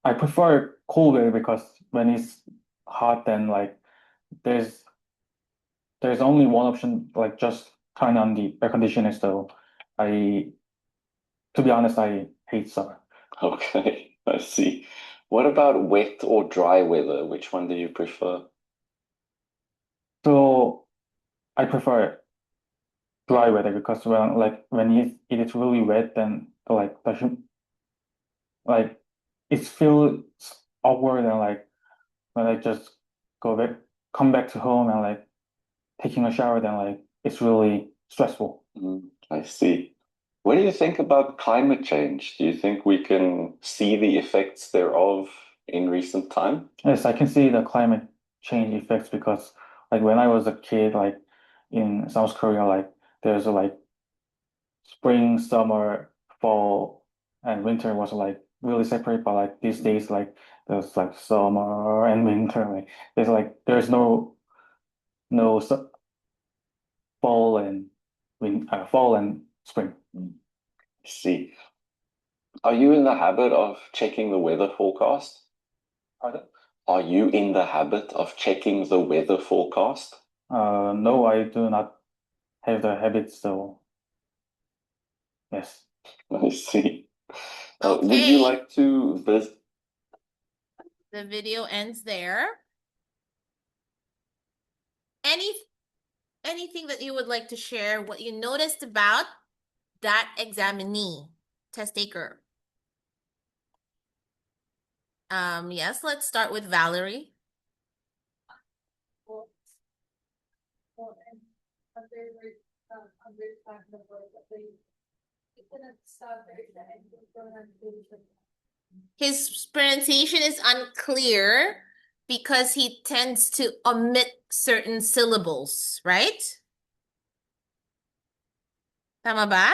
I prefer cool weather because when it's hot, then like there's there's only one option, like just turn on the air conditioner. So I, to be honest, I hate summer. Okay, I see. What about wet or dry weather? Which one do you prefer? So I prefer dry weather because when it is really wet, then like it feels awkward, and like when I just go back come back to home and like taking a shower, then like it's really stressful. I see. What do you think about climate change? Do you think we can see the effects thereof in recent time? Yes, I can see the climate change effects because like when I was a kid, like in South Korea, like there's like spring, summer, fall, and winter was like really separate. But like these days, like there's like summer and winter. Like there's no fall and fall and spring. I see. Are you in the habit of checking the weather forecast? Pardon? Are you in the habit of checking the weather forecast? No, I do not have the habit. So yes. I see. Would you Okay, like to visit? the video ends there. Any anything that you would like to share, what you noticed about that examinee, test taker? Yes, let's start with Valerie. His pronunciation is unclear because he tends to omit certain syllables, right? Tama ba?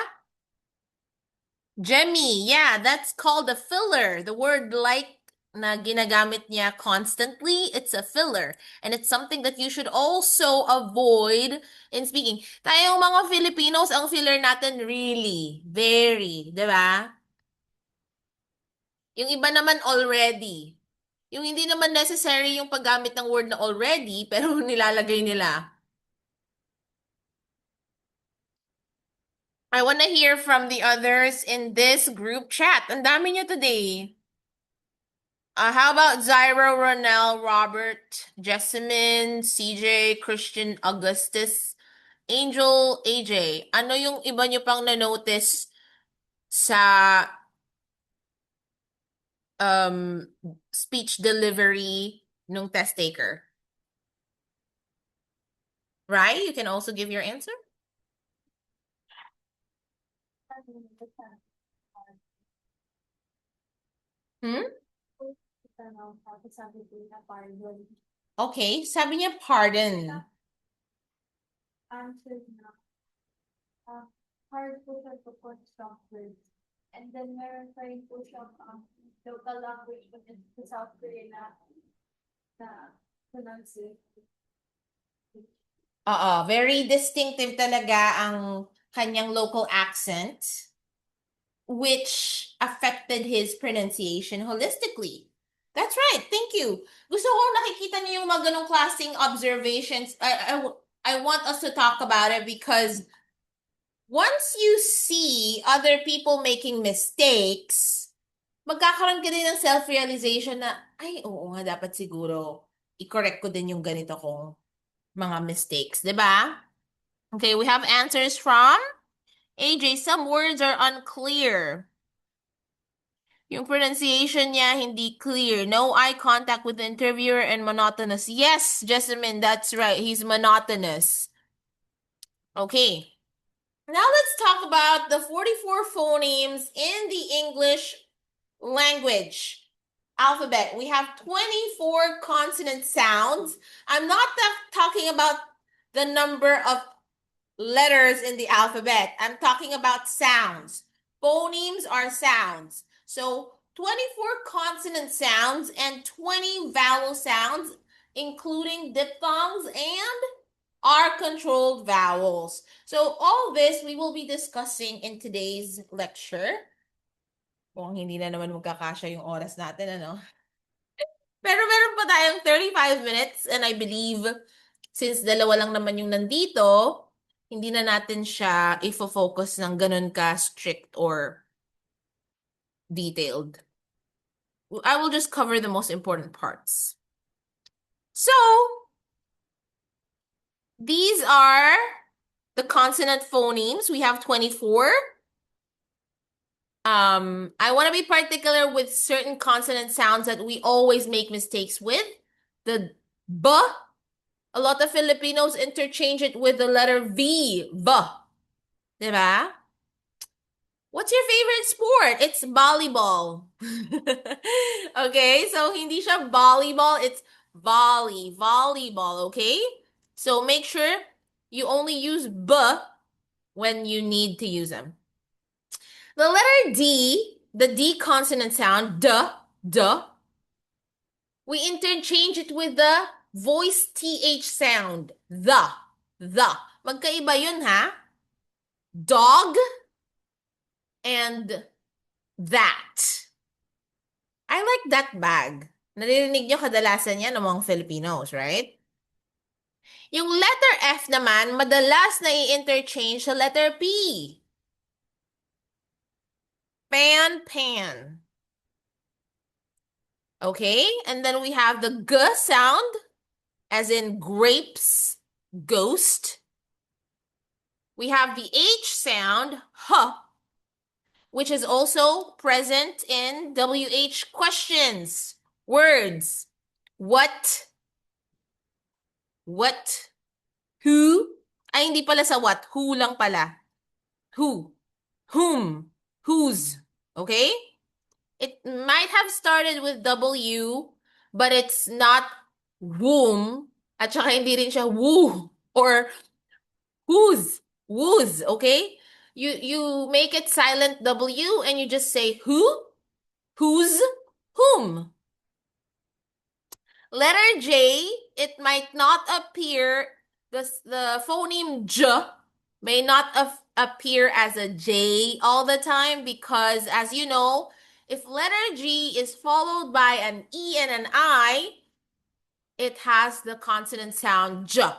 Jemmy, yeah, that's called a filler. The word like na ginagamit niya constantly, it's a filler. And it's something that you should also avoid in speaking. Tayong mga Filipinos, ang filler natin really, very, di ba? Yung iba naman already. Yung hindi naman necessary yung paggamit ng word na already, pero nilalagay nila. I want to hear from the others in this group chat. Ang dami niyo today. How about Zyro, Ronel, Robert, Jessamine, CJ, Christian, Augustus, Angel, AJ? Ano yung iba nyo pang na-notice sa speech delivery nung test taker? Right? You can also give your answer. Hmm? Okay, sabi niya pardon. Hard po siya to put software. And then meron pa rin po siya local language but sa South Korea na pronunciation. Very distinctive talaga ang kanyang local accent, which affected his pronunciation holistically. That's right. Thank you. Gusto ko nakikita niyo yung mga ganong klaseng observations. I want us to talk about it because once you see other people making mistakes, magkakaroon ka din ng self-realization na, ay, oo nga, dapat siguro i-correct ko din yung ganito kong mga mistakes, di ba? Okay, we have answers from AJ. Some words are unclear. Yung pronunciation niya hindi clear. No eye contact with the interviewer and monotonous. Yes, Jessamine, that's right. He's monotonous. Okay. Now let's talk about the 44 phonemes in the English language alphabet. We have 24 consonant sounds. I'm not talking about the number of letters in the alphabet. I'm talking about sounds. Phonemes are sounds. So 24 consonant sounds and 20 vowel sounds, including diphthongs and R-controlled vowels. So all this we will be discussing in today's lecture. Kung hindi na naman magkakasya yung oras natin, ano? Pero meron pa tayong 35 minutes and I believe since dalawa lang naman yung nandito, hindi na natin siya ifo-focus ng ganun ka strict or detailed. I will just cover the most important parts. So, these are the consonant phonemes. We have 24. I want to be particular with certain consonant sounds that we always make mistakes with. The B, a lot of Filipinos interchange it with the letter V, V. Diba? What's your favorite sport? It's volleyball. Okay, so hindi siya volleyball, it's volleyball, okay? So make sure you only use B when you need to use them. The letter D, the D consonant sound, duh, we interchange it with the voice TH sound, the. Magkaiba yun, ha? Dog and that. I like that bag. Naririnig nyo kadalasan yan ng mga Filipinos, right? Yung letter F naman, madalas na i-interchange sa letter P. Pan. Okay, and then we have the G sound, as in grapes, ghost. We have the H sound, huh, which is also present in WH questions, words. What, who, ay hindi pala sa what, who lang pala. Who, whom, whose, okay? It might have started with W, but it's not womb, at saka hindi rin siya woo, or whose, okay? You make it silent W and you just say who, whose, whom. Letter J, it might not appear, the phoneme J may not appear as a J all the time because, as you know, if letter G is followed by an E and an I, it has the consonant sound J,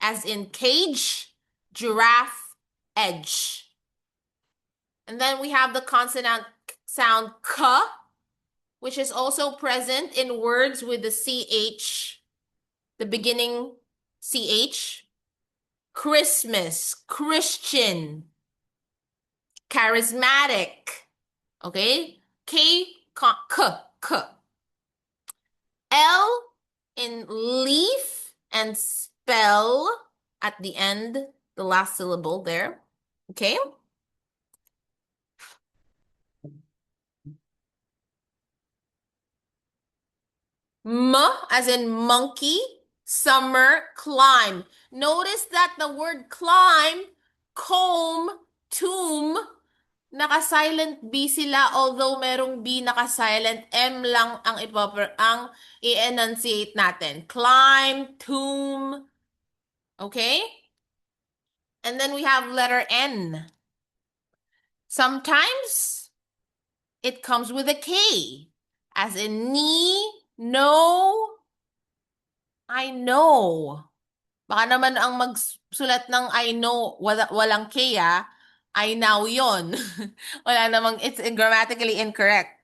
as in cage, giraffe, edge. And then we have the consonant sound K, which is also present in words with the CH, the beginning CH. Christmas, Christian, charismatic, okay? K. L in leaf and spell at the end, the last syllable there, okay? M as in monkey, summer, climb. Notice that the word climb, comb, tomb, naka-silent B sila, although merong B naka-silent, M lang ang i-enunciate natin. Climb, tomb, okay? And then we have letter N. Sometimes it comes with a K, as in knee, no, I know. Baka naman ang magsulat ng I know, walang K, I know yon. Wala namang, it's grammatically incorrect.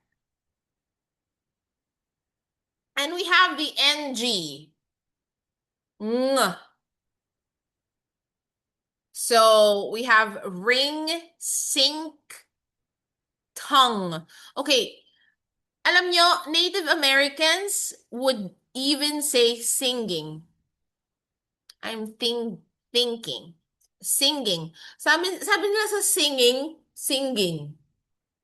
And we have the NG. Ng. So we have ring, sink, tongue. Okay, Alam nyo, Native Americans would even say singing. I'm thinking. Singing. Sabi nila sa singing.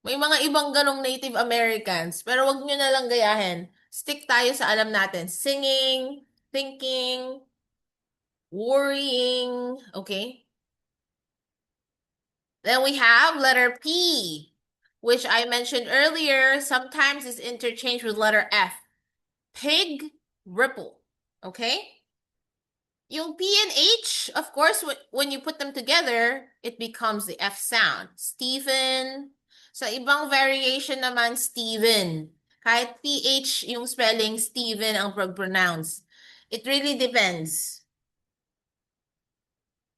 May mga ibang ganong Native Americans, pero wag nyo na lang gayahin. Stick tayo sa alam natin. Singing, thinking, worrying, okay? Then we have letter P, which I mentioned earlier, sometimes is interchanged with letter F. Pig, ripple, okay? Yung P and H, of course, when you put them together, it becomes the F sound. Stephen. Sa ibang variation naman, Steven. Kahit PH yung spelling, Steven ang pronounce. It really depends.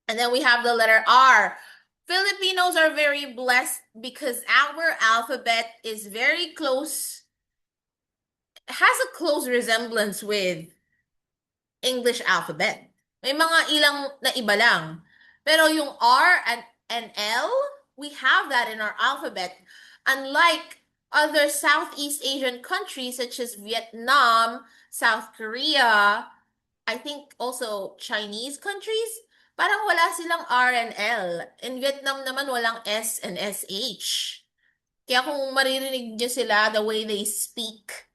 And then we have the letter R. Filipinos are very blessed because our alphabet is very close, has a close resemblance with English alphabet. May mga ilang na iba lang. Pero yung R and L, we have that in our alphabet. Unlike other Southeast Asian countries such as Vietnam, South Korea, I think also Chinese countries, parang wala silang R and L. In Vietnam naman walang S and SH. Kaya kung maririnig niyo sila, the way they speak,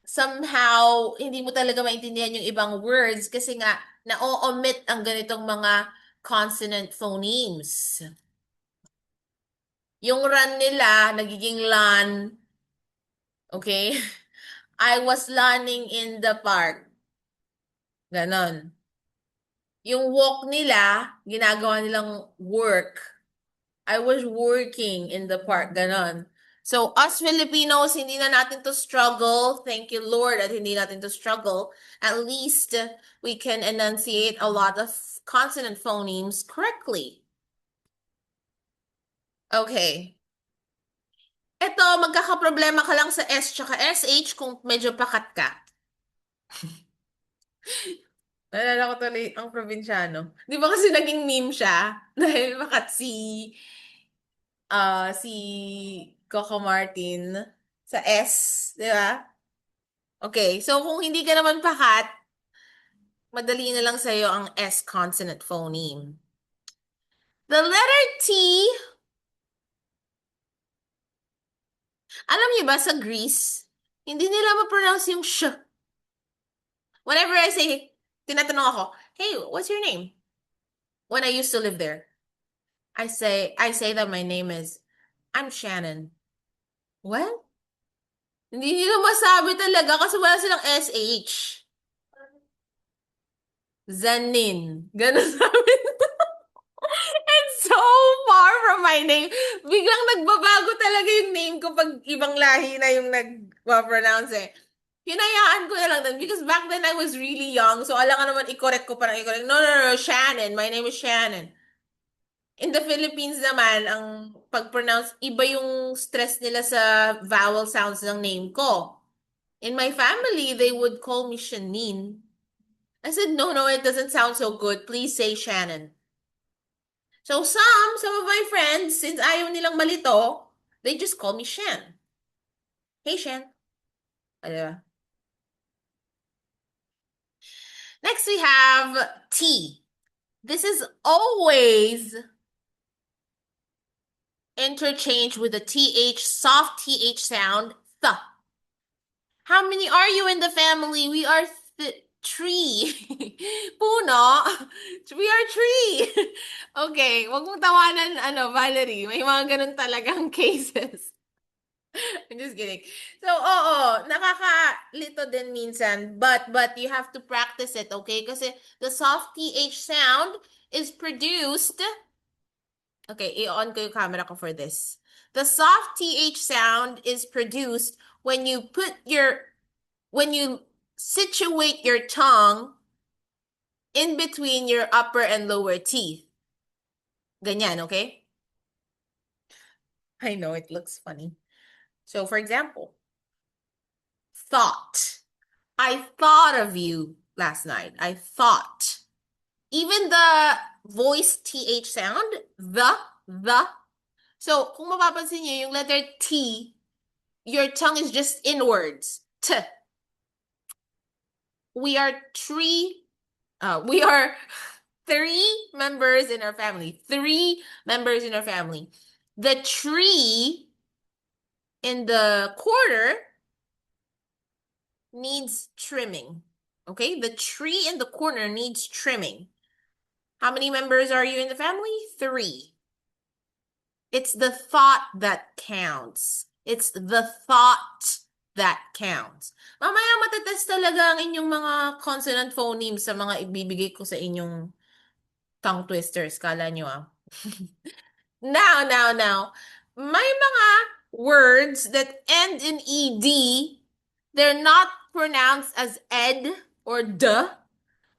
somehow, hindi mo talaga maintindihan yung ibang words kasi nga, na-omit ang ganitong mga consonant phonemes. Yung run nila, nagiging lan. Okay? I was running in the park. Ganon. Yung walk nila, ginagawa nilang work. I was working in the park. Ganon. So, us Filipinos, hindi na natin to struggle. Thank you, Lord, at hindi natin to struggle. At least, we can enunciate a lot of consonant phonemes correctly. Okay. Ito, magkakaproblema ka lang sa S tsaka SH kung medyo pakat ka. Naalala ko tuloy ang probinsyano. Di ba kasi naging meme siya? Dahil pakat si Coco Martin sa S, di ba? Okay, so kung hindi ka naman pakat, madali na lang sa'yo ang S consonant phoneme. The letter T, alam niyo ba sa Greece, hindi nila ma-pronounce yung sh. Whenever I say, tinatanong ako, hey, what's your name? When I used to live there, I say that my name is, I'm Shannon. What? Hindi nila masabi talaga kasi wala silang SH. Zanin. Ganun sabi. It's so far from my name. Biglang nagbabago talaga yung name ko pag ibang lahi na yung nag-pronounce eh. Hinayaan ko na lang din because back then I was really young. So alam ka naman i-correct ko parang i-correct. No, Shannon. My name is Shannon. In the Philippines naman, ang pag-pronounce, iba yung stress nila sa vowel sounds ng name ko. In my family, they would call me Shanine. I said, no, it doesn't sound so good. Please say Shannon. So some of my friends, since ayaw nilang malito, they just call me Shan. Hey, Shan. Diba? Next, we have T. This is always interchanged with the TH, soft TH sound, th. How many are you in the family? We are three. Puno. We are three. Okay, wag mong tawanan, Valerie. May mga ganun talagang cases. I'm just kidding. So, nakakalito din minsan, but you have to practice it, okay? Kasi the soft TH sound is produced. Okay, i-on ko yung camera ko for this. The soft TH sound is produced when you situate your tongue in between your upper and lower teeth. Ganyan, okay? I know it looks funny. So, for example, thought. I thought of you last night. I thought. Even the voice TH sound, the. So, kung mapapansin niyo, yung letter T, your tongue is just inwards. T. We are we are 3 members in our family. 3 members in our family. The tree in the corner needs trimming. Okay? The tree in the corner needs trimming. How many members are you in the family? 3. It's the thought that counts. It's the thought that counts. Mamaya matetest talaga ang inyong mga consonant phonemes sa mga ibibigay ko sa inyong tongue twisters. Kala nyo ah. Now. May mga words that end in ed. They're not pronounced as ed or d,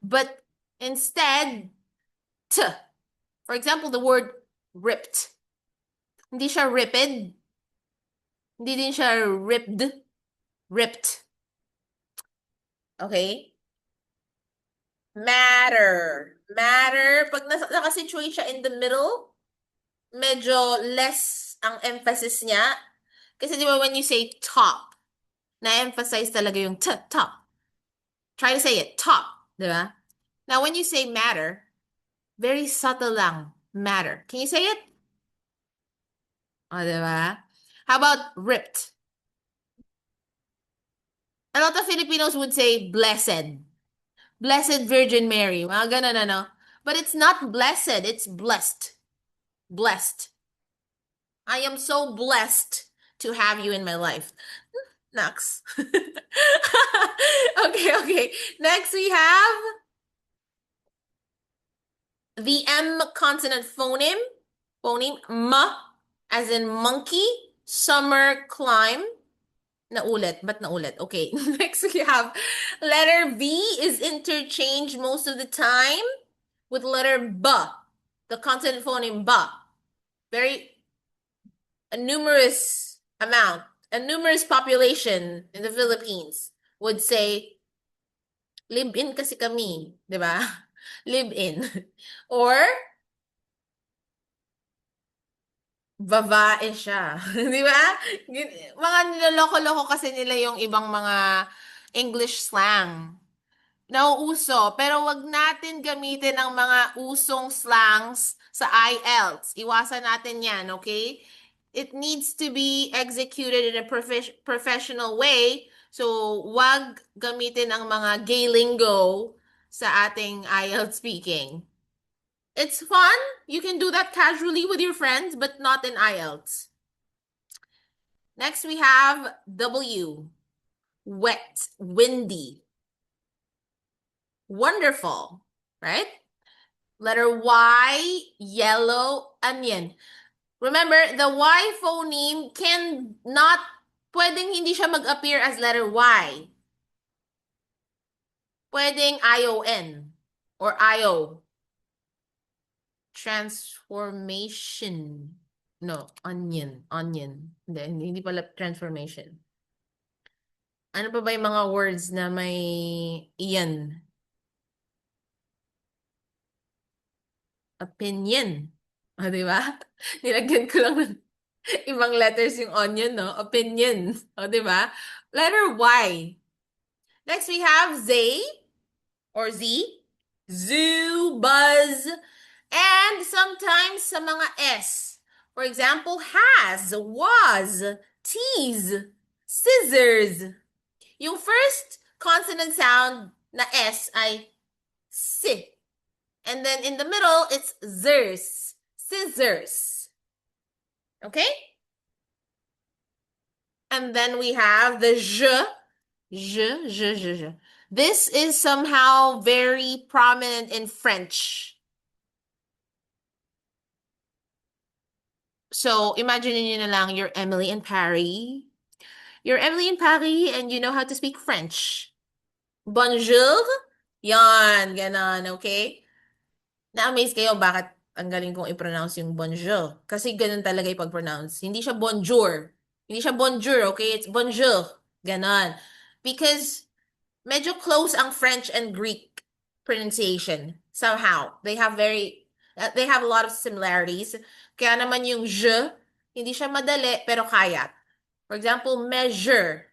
but instead t. For example, the word ripped. Hindi siya ripped. Hindi din siya ripped. Ripped. Okay? Matter. Pag nakasituate siya in the middle, medyo less ang emphasis niya. Kasi di ba when you say top, na-emphasize talaga yung top. Try to say it, top. Di ba? Now, when you say matter, very subtle lang. Matter. Can you say it? O, di ba? How about ripped? A lot of Filipinos would say blessed. Blessed Virgin Mary. Mga ganun, ano? But it's not blessed. It's blessed. Blessed. I am so blessed to have you in my life. Next. Okay. Next we have the M consonant phoneme. Phoneme M as in monkey, summer, climb. Naulit. Ba't naulit? Okay. Next we have letter V is interchanged most of the time with letter B. The consonant phoneme B. Very a numerous amount, a numerous population in the Philippines would say, live in kasi kami, di ba? Live in. Or, babae siya. Di ba? Mga niloloko-loko kasi nila yung ibang mga English slang. Nauuso, pero wag natin gamitin ang mga usong slangs sa IELTS. Iwasan natin yan, okay? It needs to be executed in a professional way. So, wag gamitin ang mga gay lingo sa ating IELTS speaking. It's fun. You can do that casually with your friends, but not in IELTS. Next, we have W. Wet, windy. Wonderful, right? Letter Y, yellow, onion. Remember, the Y phoneme pwedeng hindi siya mag-appear as letter Y. Pwedeng ION or IO. Transformation. No, onion. Hindi pala transformation. Ano pa ba yung mga words na may iyan? Opinion. O, di ba? Nilagyan ko lang ng ibang letters yung onion, no? Opinion. O, di ba? Letter Y. Next, we have Z or Z. Zoo, buzz, and sometimes sa mga S. For example, has, was, tease, scissors. Yung first consonant sound na S ay S. And then in the middle, it's zers, scissors. Okay? And then we have the j. This is somehow very prominent in French. So, imagine niyo na lang you're Emily in Paris. You're Emily in Paris and you know how to speak French. Bonjour. Yan, ganon, okay? Na-amaze kayo bakit ang galing kong i-pronounce yung bonjour. Kasi ganun talaga i-pag-pronounce. Hindi siya bonjour. Hindi siya bonjour, okay? It's bonjour. Ganon. Because medyo close ang French and Greek pronunciation. Somehow. They have a lot of similarities. Kaya naman yung je, hindi siya madali, pero kaya. For example, measure,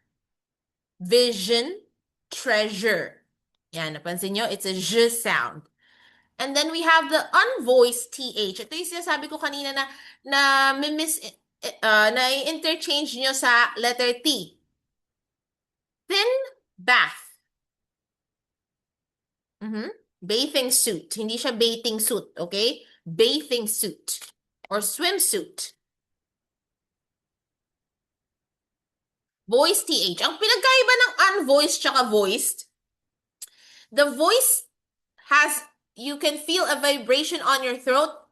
vision, treasure. Yan, napansin nyo? It's a zh sound. And then we have the unvoiced TH. Ito yung sinasabi ko kanina na na-interchange nyo sa letter T. Thin bath. Bathing suit. Hindi siya bathing suit, okay? Bathing suit or swimsuit. Voiced TH. Ang pinagkaiba ng unvoiced tsaka voiced, the voice has, you can feel a vibration on your throat.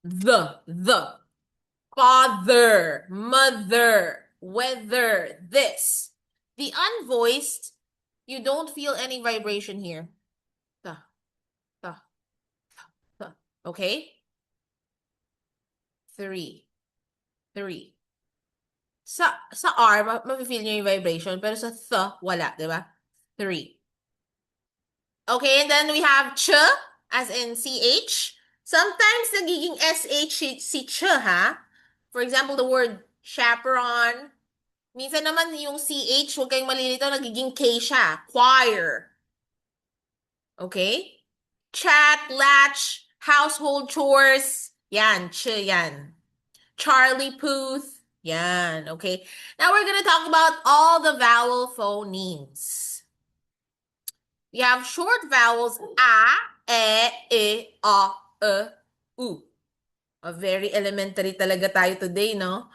The. Father, mother, weather, this. The unvoiced, you don't feel any vibration here. Okay? Three. Sa R, ma-feel nyo yung vibration, pero sa wala, di ba? 3. Okay, and then we have ch, as in CH. Sometimes nagiging SH si ch, ha? For example, the word chaperone. Minsan naman yung CH, huwag kayong malilito, nagiging K siya. Choir. Okay? Chat, latch, household chores. Yan, ch yan. Charlie Puth. Yan, okay? Now we're gonna talk about all the vowel phonemes. We have short vowels a, e, a, u. A very elementary talaga tayo today, no?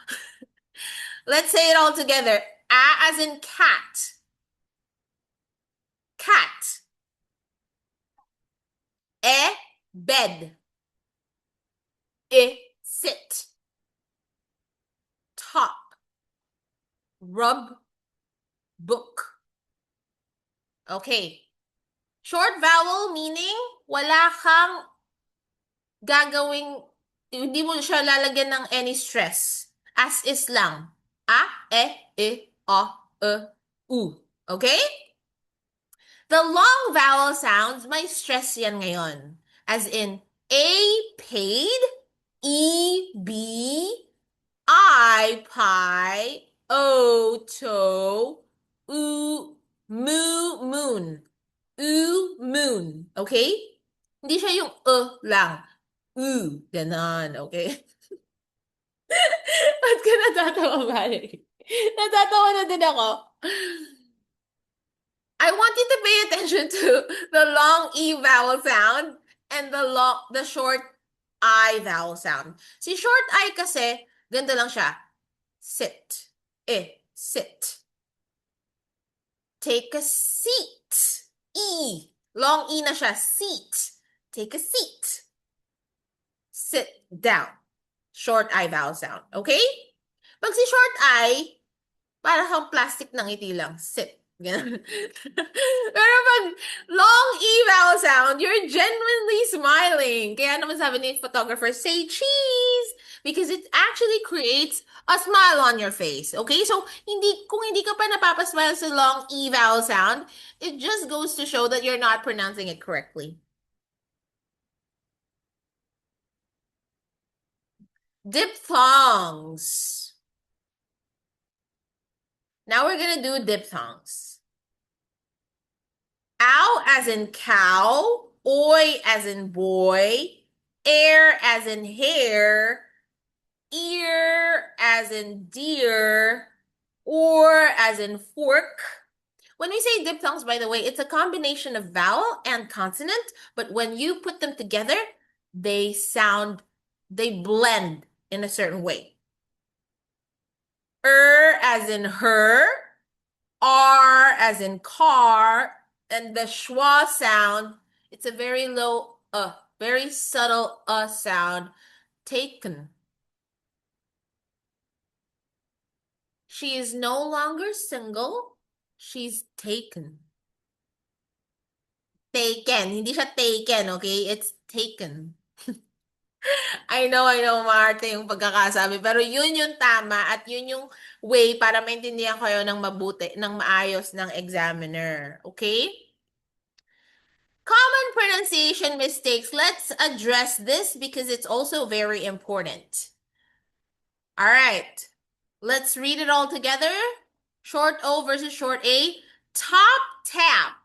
Let's say it all together. A as in cat. Cat. E, bed. I, sit. Top. Rub, book. Okay. Short vowel meaning wala kang gagawing, hindi mo siya lalagyan ng any stress. As is lang. A, e, u. Okay? The long vowel sounds, may stress yan ngayon. As in, A, paid, E, B, I, pie, O, toe, U, moon. Moon. Okay? Hindi siya yung lang. Ganon. Okay? Ba't ka natatawa, Valerie? Natatawa na din ako. I want you to pay attention to the long E vowel sound and the short I vowel sound. Si short I kasi, ganito lang siya. Sit. Sit. Take a seat. E. Long E na siya. Seat. Take a seat. Sit down. Short I vowel sound. Okay? Pag si short I, para kang plastic ng ngiti lang. Sit. Ganun. Pero pag long E vowel sound, you're genuinely smiling. Kaya naman sabi ni photographer, say cheese! Because it actually creates a smile on your face. Okay? So, kung hindi ka pa napapasmile sa long E vowel sound, it just goes to show that you're not pronouncing it correctly. Diphthongs. Now we're gonna do diphthongs. Ow as in cow, oi as in boy, air as in hair, ear as in deer, or as in fork. When we say diphthongs, by the way, it's a combination of vowel and consonant, but when you put them together, they blend in a certain way. As in her, R as in car, and the schwa sound, it's a very low very subtle sound. Taken. She is no longer single. She's taken. Taken. Hindi siya taken, okay? It's taken. I know, maarte yung pagkakasabi. Pero yun yung tama at yun yung way para maintindihan kayo ng mabuti, ng maayos ng examiner. Okay? Common pronunciation mistakes. Let's address this because it's also very important. All right. Let's read it all together. Short O versus short A. Top tap.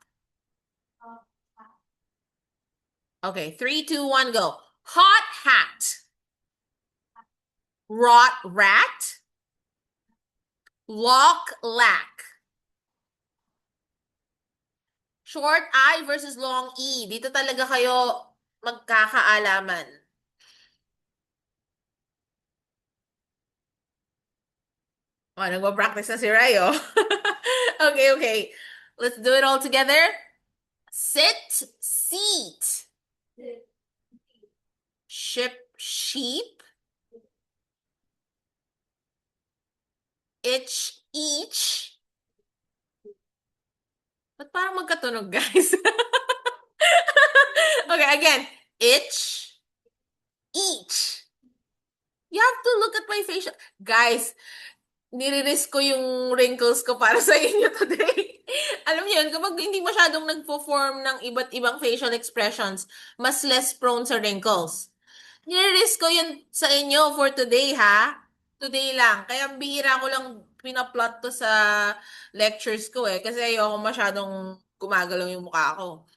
Okay, 3, 2, 1, go. Hot hat. Rot rat. Lock lack. Short I versus long E. Dito talaga kayo magkakaalaman. Oh, nagpa-practice na si Rayo. Okay. Let's do it all together. Sit, seat. Ship, sheep. Itch, each. Ba't parang magkatunog, guys? Okay, again. Itch, each. You have to look at my facial. Guys, nire-risk ko yung wrinkles ko para sa inyo today. Alam niyo yun, kapag hindi masyadong nagpo-form ng iba't ibang facial expressions, mas less prone sa wrinkles. Nire-risk ko yun sa inyo for today, ha? Today lang. Kaya bihira ko lang pinaplot to sa lectures ko eh. Kasi ayoko masyadong gumagalaw yung mukha ko.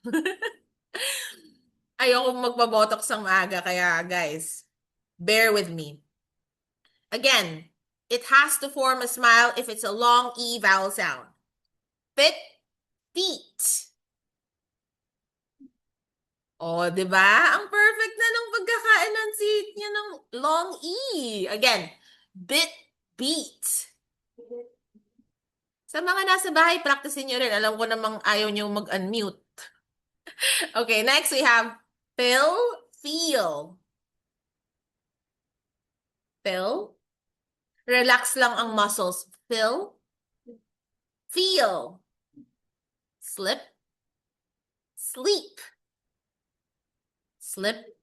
Ayoko magpabotox ng maaga. Kaya guys, bear with me. Again, it has to form a smile if it's a long E vowel sound. Fit, feet. Oh, di ba? Ang perfect na ng pagkaka-enunciate niya ng long E. Again, bit, beat. Sa mga nasa bahay, practicein nyo rin. Alam ko namang ayaw nyo mag-unmute. Okay, next we have fill, feel. Fill. Relax lang ang muscles. Fill. Feel. Slip. Sleep. Slip.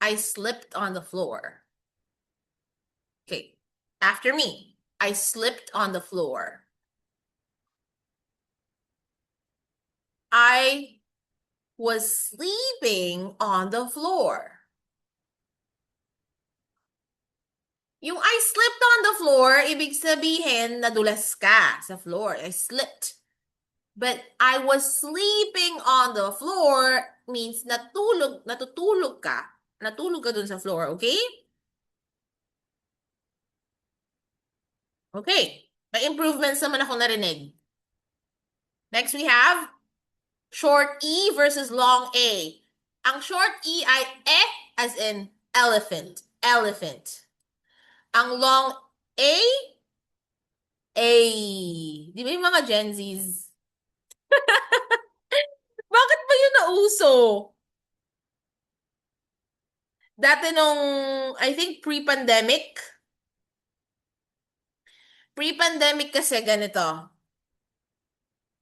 I slipped on the floor. Okay, after me. I slipped on the floor. I was sleeping on the floor. Yung I slipped on the floor, ibig sabihin nadulas ka sa floor. I slipped. But I was sleeping on the floor means natutulog ka. Natulog ka dun sa floor, okay? Okay. May improvements naman ako narinig. Next we have short E versus long A. Ang short E ay as in elephant. Elephant. Ang long A, di ba yung mga Gen Zs? Bakit ba yun nauso? Dati nung, I think pre-pandemic. Pre-pandemic kasi ganito.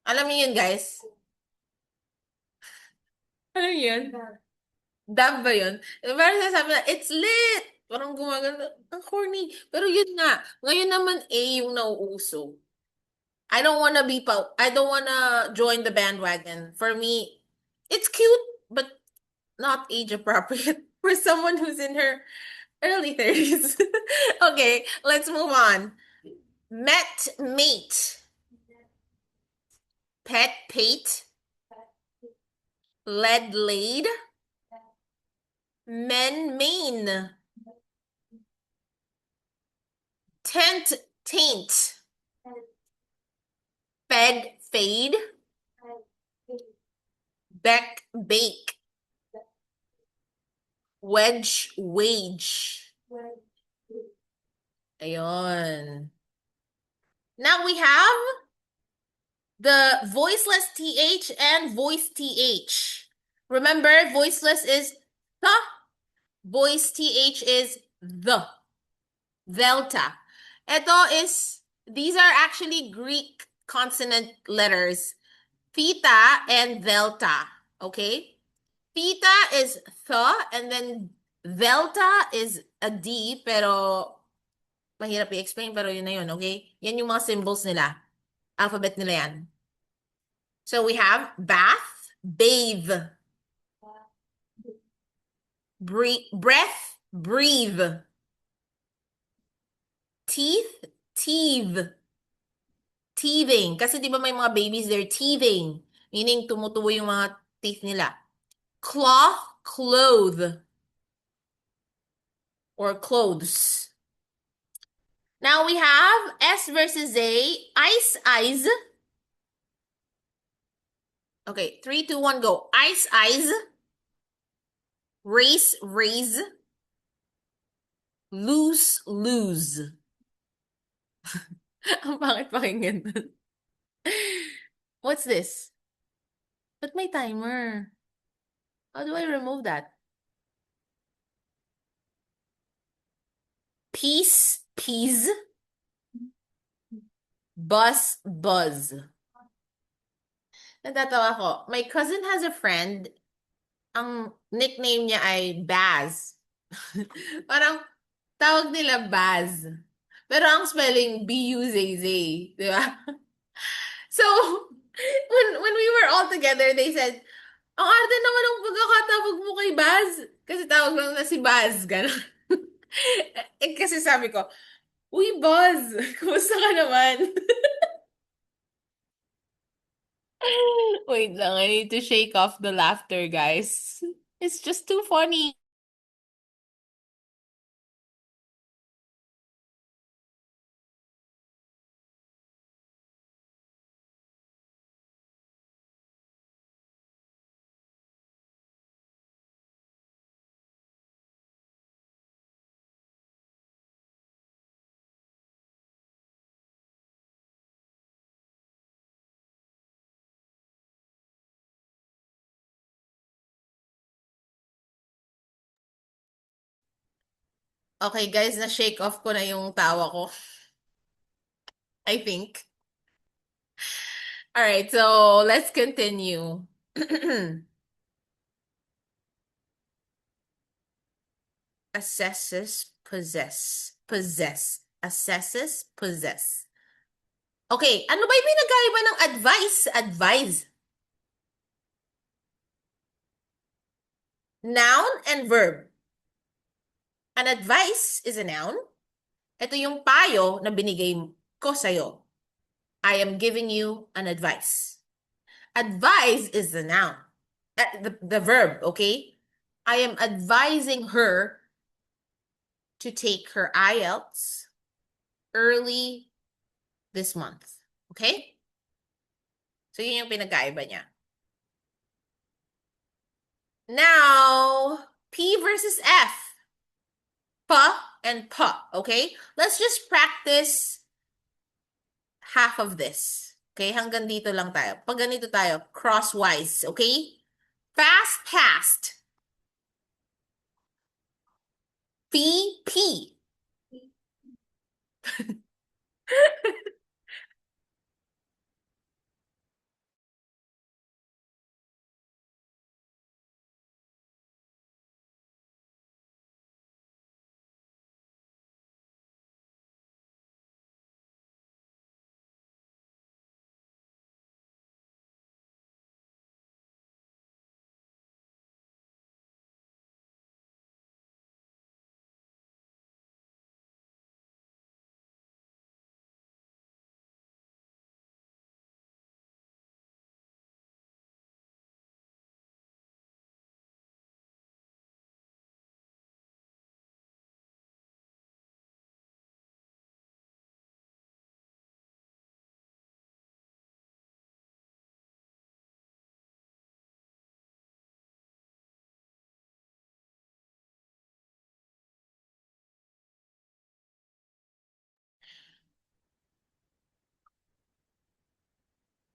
Alam niyo yun, guys? Alam niyo yun? Dab ba yun? Parang sasabi na, it's lit! Parang gumagano, ang corny. Pero yun nga, ngayon naman A yung nauuso. I don't wanna join the bandwagon. For me, it's cute, but not age appropriate for someone who's in her early 30s. Okay, let's move on. Met, mate. Pet, pate. Lead, laid. Men, main. Tent, taint. Fed, fade. Beck, bake. Wedge, wage. Ayun. Now we have the voiceless TH and voice TH. Remember, voiceless is the. Voice TH is the. Delta. These are actually Greek consonant letters. Theta and delta. Okay? Theta is th, and then delta is a D, pero mahirap i-explain, pero yun na yun, okay? Yan yung mga symbols nila. Alphabet nila yan. So we have bath, bathe. Breath, breathe. Teeth, teeth. Teething. Kasi di ba may mga babies, they're teething. Meaning, tumutubo yung mga teeth nila. Cloth, clothe. Or clothes. Now we have S versus A. Ice, eyes. Okay, 3, 2, 1, go. Ice, eyes. Race, raise. Loose, lose. Ang pangit pakinggan. What's this? Ba't may timer? How do I remove that? Peace, peas. Bus, buzz. Natatawa ko. My cousin has a friend. Ang nickname niya ay Baz. Parang tawag nila Baz. Pero ang spelling B-U-Z-Z. Di ba? So, when we were all together, they said, ang arte naman ang pagkakatawag mo kay Baz. Kasi tawag lang na si Baz. Ganon. Kasi sabi ko, uy, Buzz! Kumusta ka naman? Wait lang, I need to shake off the laughter, guys. It's just too funny. Okay, guys, na-shake off ko na yung tawa ko. I think. All right, so let's continue. Assesses, possess. Possess. Assesses, possess. Okay, ano ba yung pinagkaiba ng advice? Advise. Noun and verb. An advice is a noun. Ito yung payo na binigay ko sa'yo. I am giving you an advice. Advise is the noun. The verb, okay? I am advising her to take her IELTS early this month. Okay? So, yun yung pinagkaiba niya. Now, P versus F. Pa and pa, okay? Let's just practice half of this. Okay? Hanggang dito lang tayo. Pag ganito tayo, crosswise, okay? Fast, past. P, P.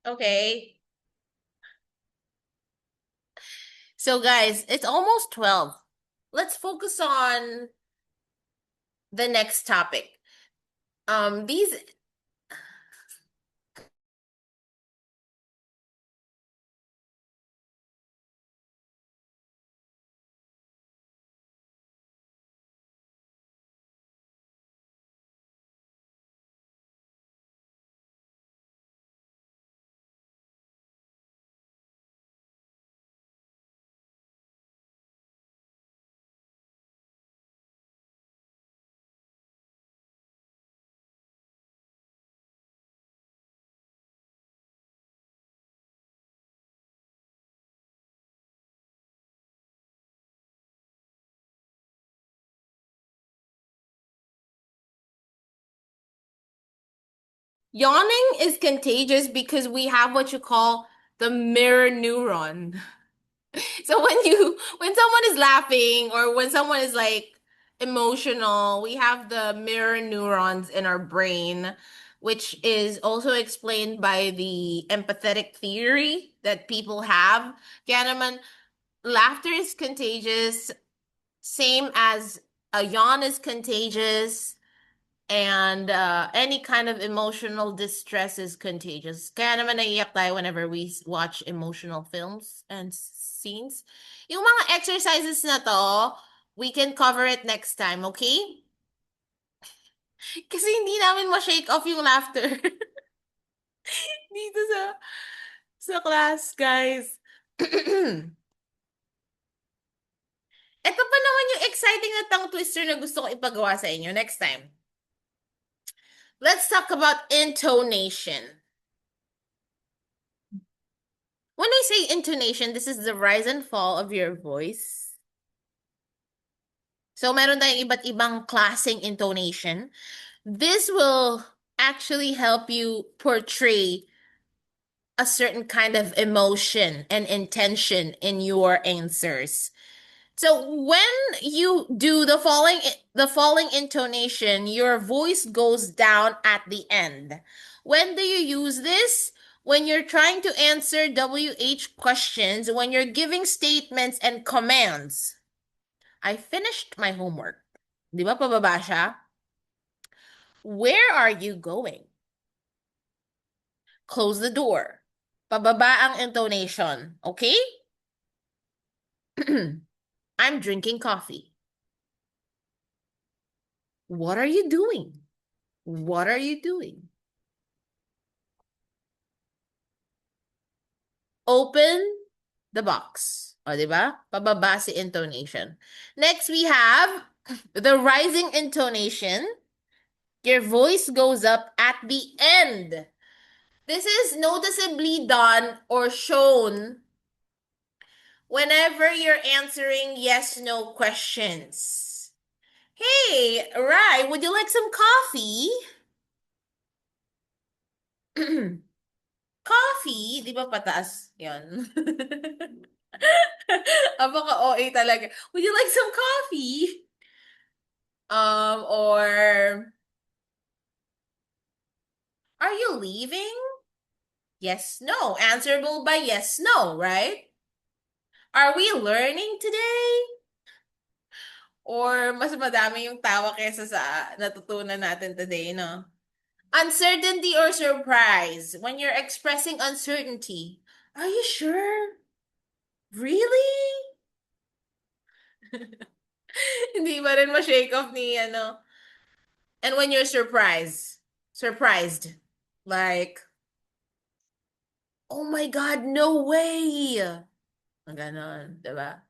Okay. So guys, it's almost 12. Let's focus on the next topic. These Yawning is contagious because we have what you call the mirror neuron. So when someone is laughing or when someone is like emotional, we have the mirror neurons in our brain, which is also explained by the empathetic theory that people have. Kaya naman, laughter is contagious, same as a yawn is contagious, and any kind of emotional distress is contagious. Kaya naman naiiyak tayo whenever we watch emotional films and scenes. Yung mga exercises na to, we can cover it next time, okay? Kasi hindi namin ma-shake off yung laughter dito sa class, guys. Ito pa naman yung exciting na tongue twister na gusto ko ipagawa sa inyo next time. Let's talk about intonation. When I say intonation, this is the rise and fall of your voice. So meron tayong iba't ibang klaseng intonation. This will actually help you portray a certain kind of emotion and intention in your answers. So when you do the following intonation, your voice goes down at the end. When do you use this? When you're trying to answer WH questions, when you're giving statements and commands. I finished my homework. Di ba pababa siya? Where are you going? Close the door. Pababa ang intonation, okay? I'm drinking coffee. What are you doing? What are you doing? Open the box. O, di ba? Pababa si intonation. Next, we have the rising intonation. Your voice goes up at the end. This is noticeably done or shown whenever you're answering yes/no questions. Hey, Rai, would you like some coffee? Coffee? Di ba pataas? Yan. Apaka-OA talaga. Would you like some coffee? Or are you leaving? Yes, no. Answerable by yes, no, right? Are we learning today? Or mas madami yung tawa kesa sa natutunan natin today, no? Uncertainty or surprise. When you're expressing uncertainty, are you sure? Really? Hindi ba rin ma-shake off ni ano? And when you're surprised, like, oh my God, no way! Ganon, diba?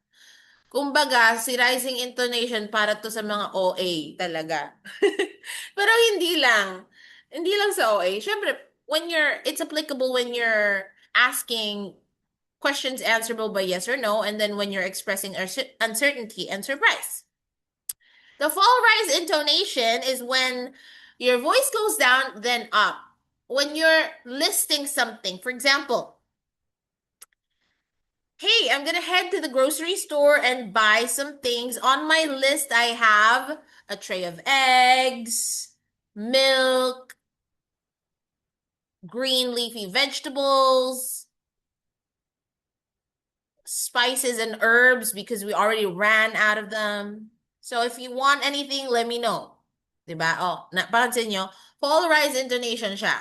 Kumbaga, si rising intonation para to sa mga OA talaga. Pero hindi lang. Hindi lang sa OA. Syempre, it's applicable when you're asking questions answerable by yes or no, and then when you're expressing uncertainty and surprise. The fall rise intonation is when your voice goes down, then up. When you're listing something, for example, hey, I'm gonna head to the grocery store and buy some things. On my list, I have a tray of eggs, milk, green leafy vegetables, spices and herbs because we already ran out of them. So if you want anything, let me know. Diba? Oh, napansin nyo, polarized intonation siya.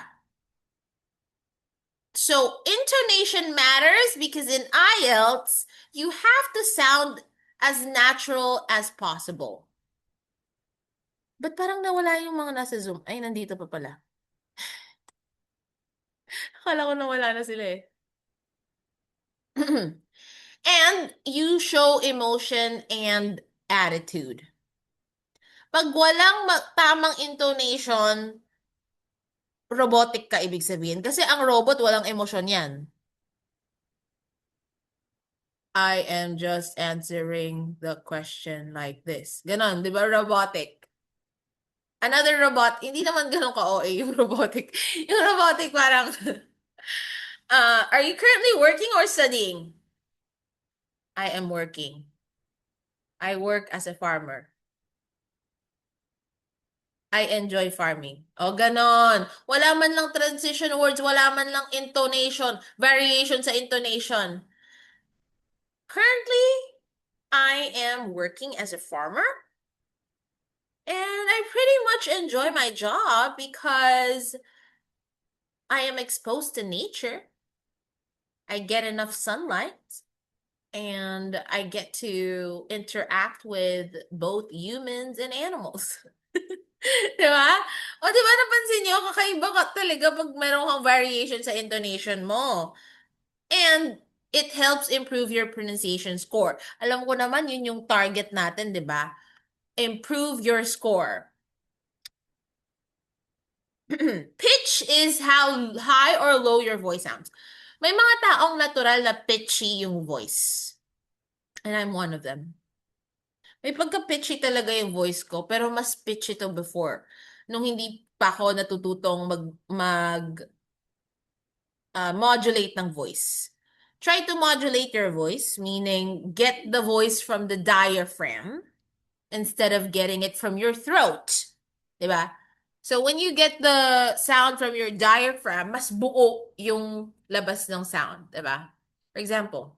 So intonation matters because in IELTS, you have to sound as natural as possible. Ba't parang nawala yung mga nasa Zoom? Ay, nandito pa pala. Akala ko nawala na sila eh. And you show emotion and attitude. Pag walang tamang intonation, robotic ka ibig sabihin. Kasi ang robot walang emosyon yan. I am just answering the question like this. Ganon, di ba? Robotic. Another robot, hindi naman ganun ka-OA yung robotic. Yung robotic parang, are you currently working or studying? I am working. I work as a farmer. I enjoy farming. O, ganon. Wala man lang transition words, wala man lang intonation, variation sa intonation. Currently, I am working as a farmer. And I pretty much enjoy my job because I am exposed to nature. I get enough sunlight and I get to interact with both humans and animals. Di ba? O di ba napansin niyo, kakaiba ka talaga pag meron kang variation sa intonation mo. And it helps improve your pronunciation score. Alam ko naman yun yung target natin, di ba? Improve your score. Pitch is how high or low your voice sounds. May mga taong natural na pitchy yung voice. And I'm one of them. May pagka-pitchy talaga yung voice ko, pero mas pitchy ito before. Nung hindi pa ako natututong modulate ng voice. Try to modulate your voice, meaning get the voice from the diaphragm instead of getting it from your throat. Diba? So when you get the sound from your diaphragm, mas buo yung labas ng sound, diba? For example,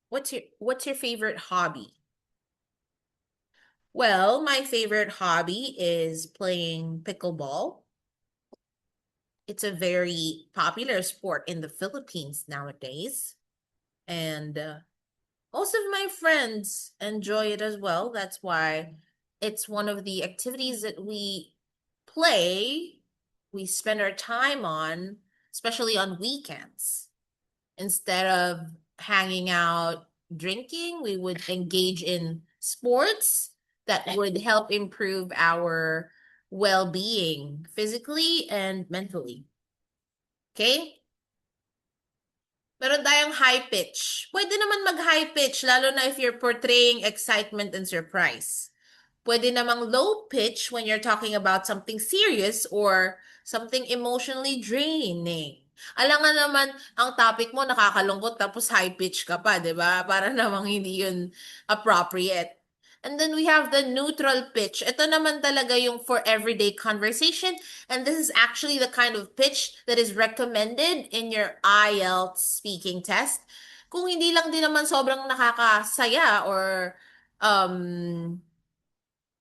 what's your favorite hobby? Well, my favorite hobby is playing pickleball. It's a very popular sport in the Philippines nowadays. And most of my friends enjoy it as well. That's why it's one of the activities that we play, we spend our time on, especially on weekends. Instead of hanging out, drinking, we would engage in sports that would help improve our well-being physically and mentally. Okay? Meron tayong high pitch. Pwede naman mag-high pitch, lalo na if you're portraying excitement and surprise. Pwede namang low pitch when you're talking about something serious or something emotionally draining. Alam nga naman, ang topic mo nakakalungkot tapos high pitch ka pa, di ba? Para namang hindi yun appropriate. And then we have the neutral pitch. Ito naman talaga yung for everyday conversation. And this is actually the kind of pitch that is recommended in your IELTS speaking test. Kung hindi lang din naman sobrang nakakasaya or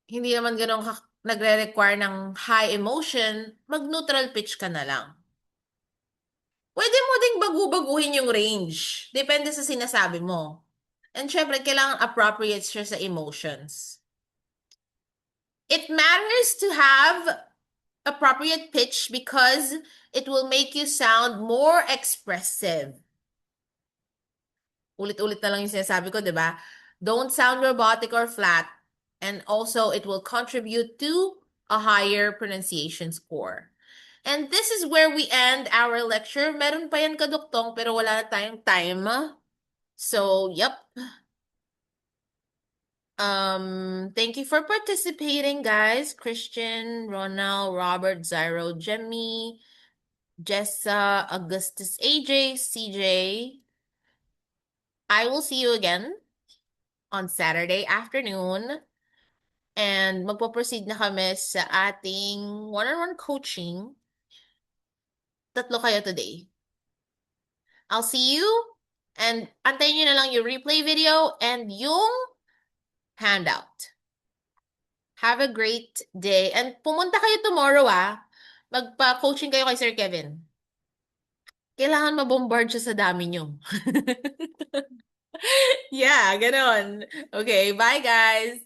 hindi naman ganun nagre-require ng high emotion, mag-neutral pitch ka na lang. Pwede mo ding bagu-baguhin yung range. Depende sa sinasabi mo. And syempre, kailangan appropriate siya sa emotions. It matters to have appropriate pitch because it will make you sound more expressive. Ulit-ulit na lang yung sinasabi ko, di ba? Don't sound robotic or flat. And also, it will contribute to a higher pronunciation score. And this is where we end our lecture. Meron pa yan kaduktong, pero wala na tayong time. So, yep. Thank you for participating, guys. Christian, Ronald, Robert, Zyro, Jemmy, Jessa, Augustus, AJ, CJ. I will see you again on Saturday afternoon. And magpo-proceed na kami sa ating one-on-one coaching. Tatlo kayo today. I'll see you. And antayin nyo na lang yung replay video and yung handout. Have a great day. And pumunta kayo tomorrow, Magpa-coaching kayo kay Sir Kevin. Kailangan mabombard siya sa dami nyo. Yeah, ganon. Okay, bye guys.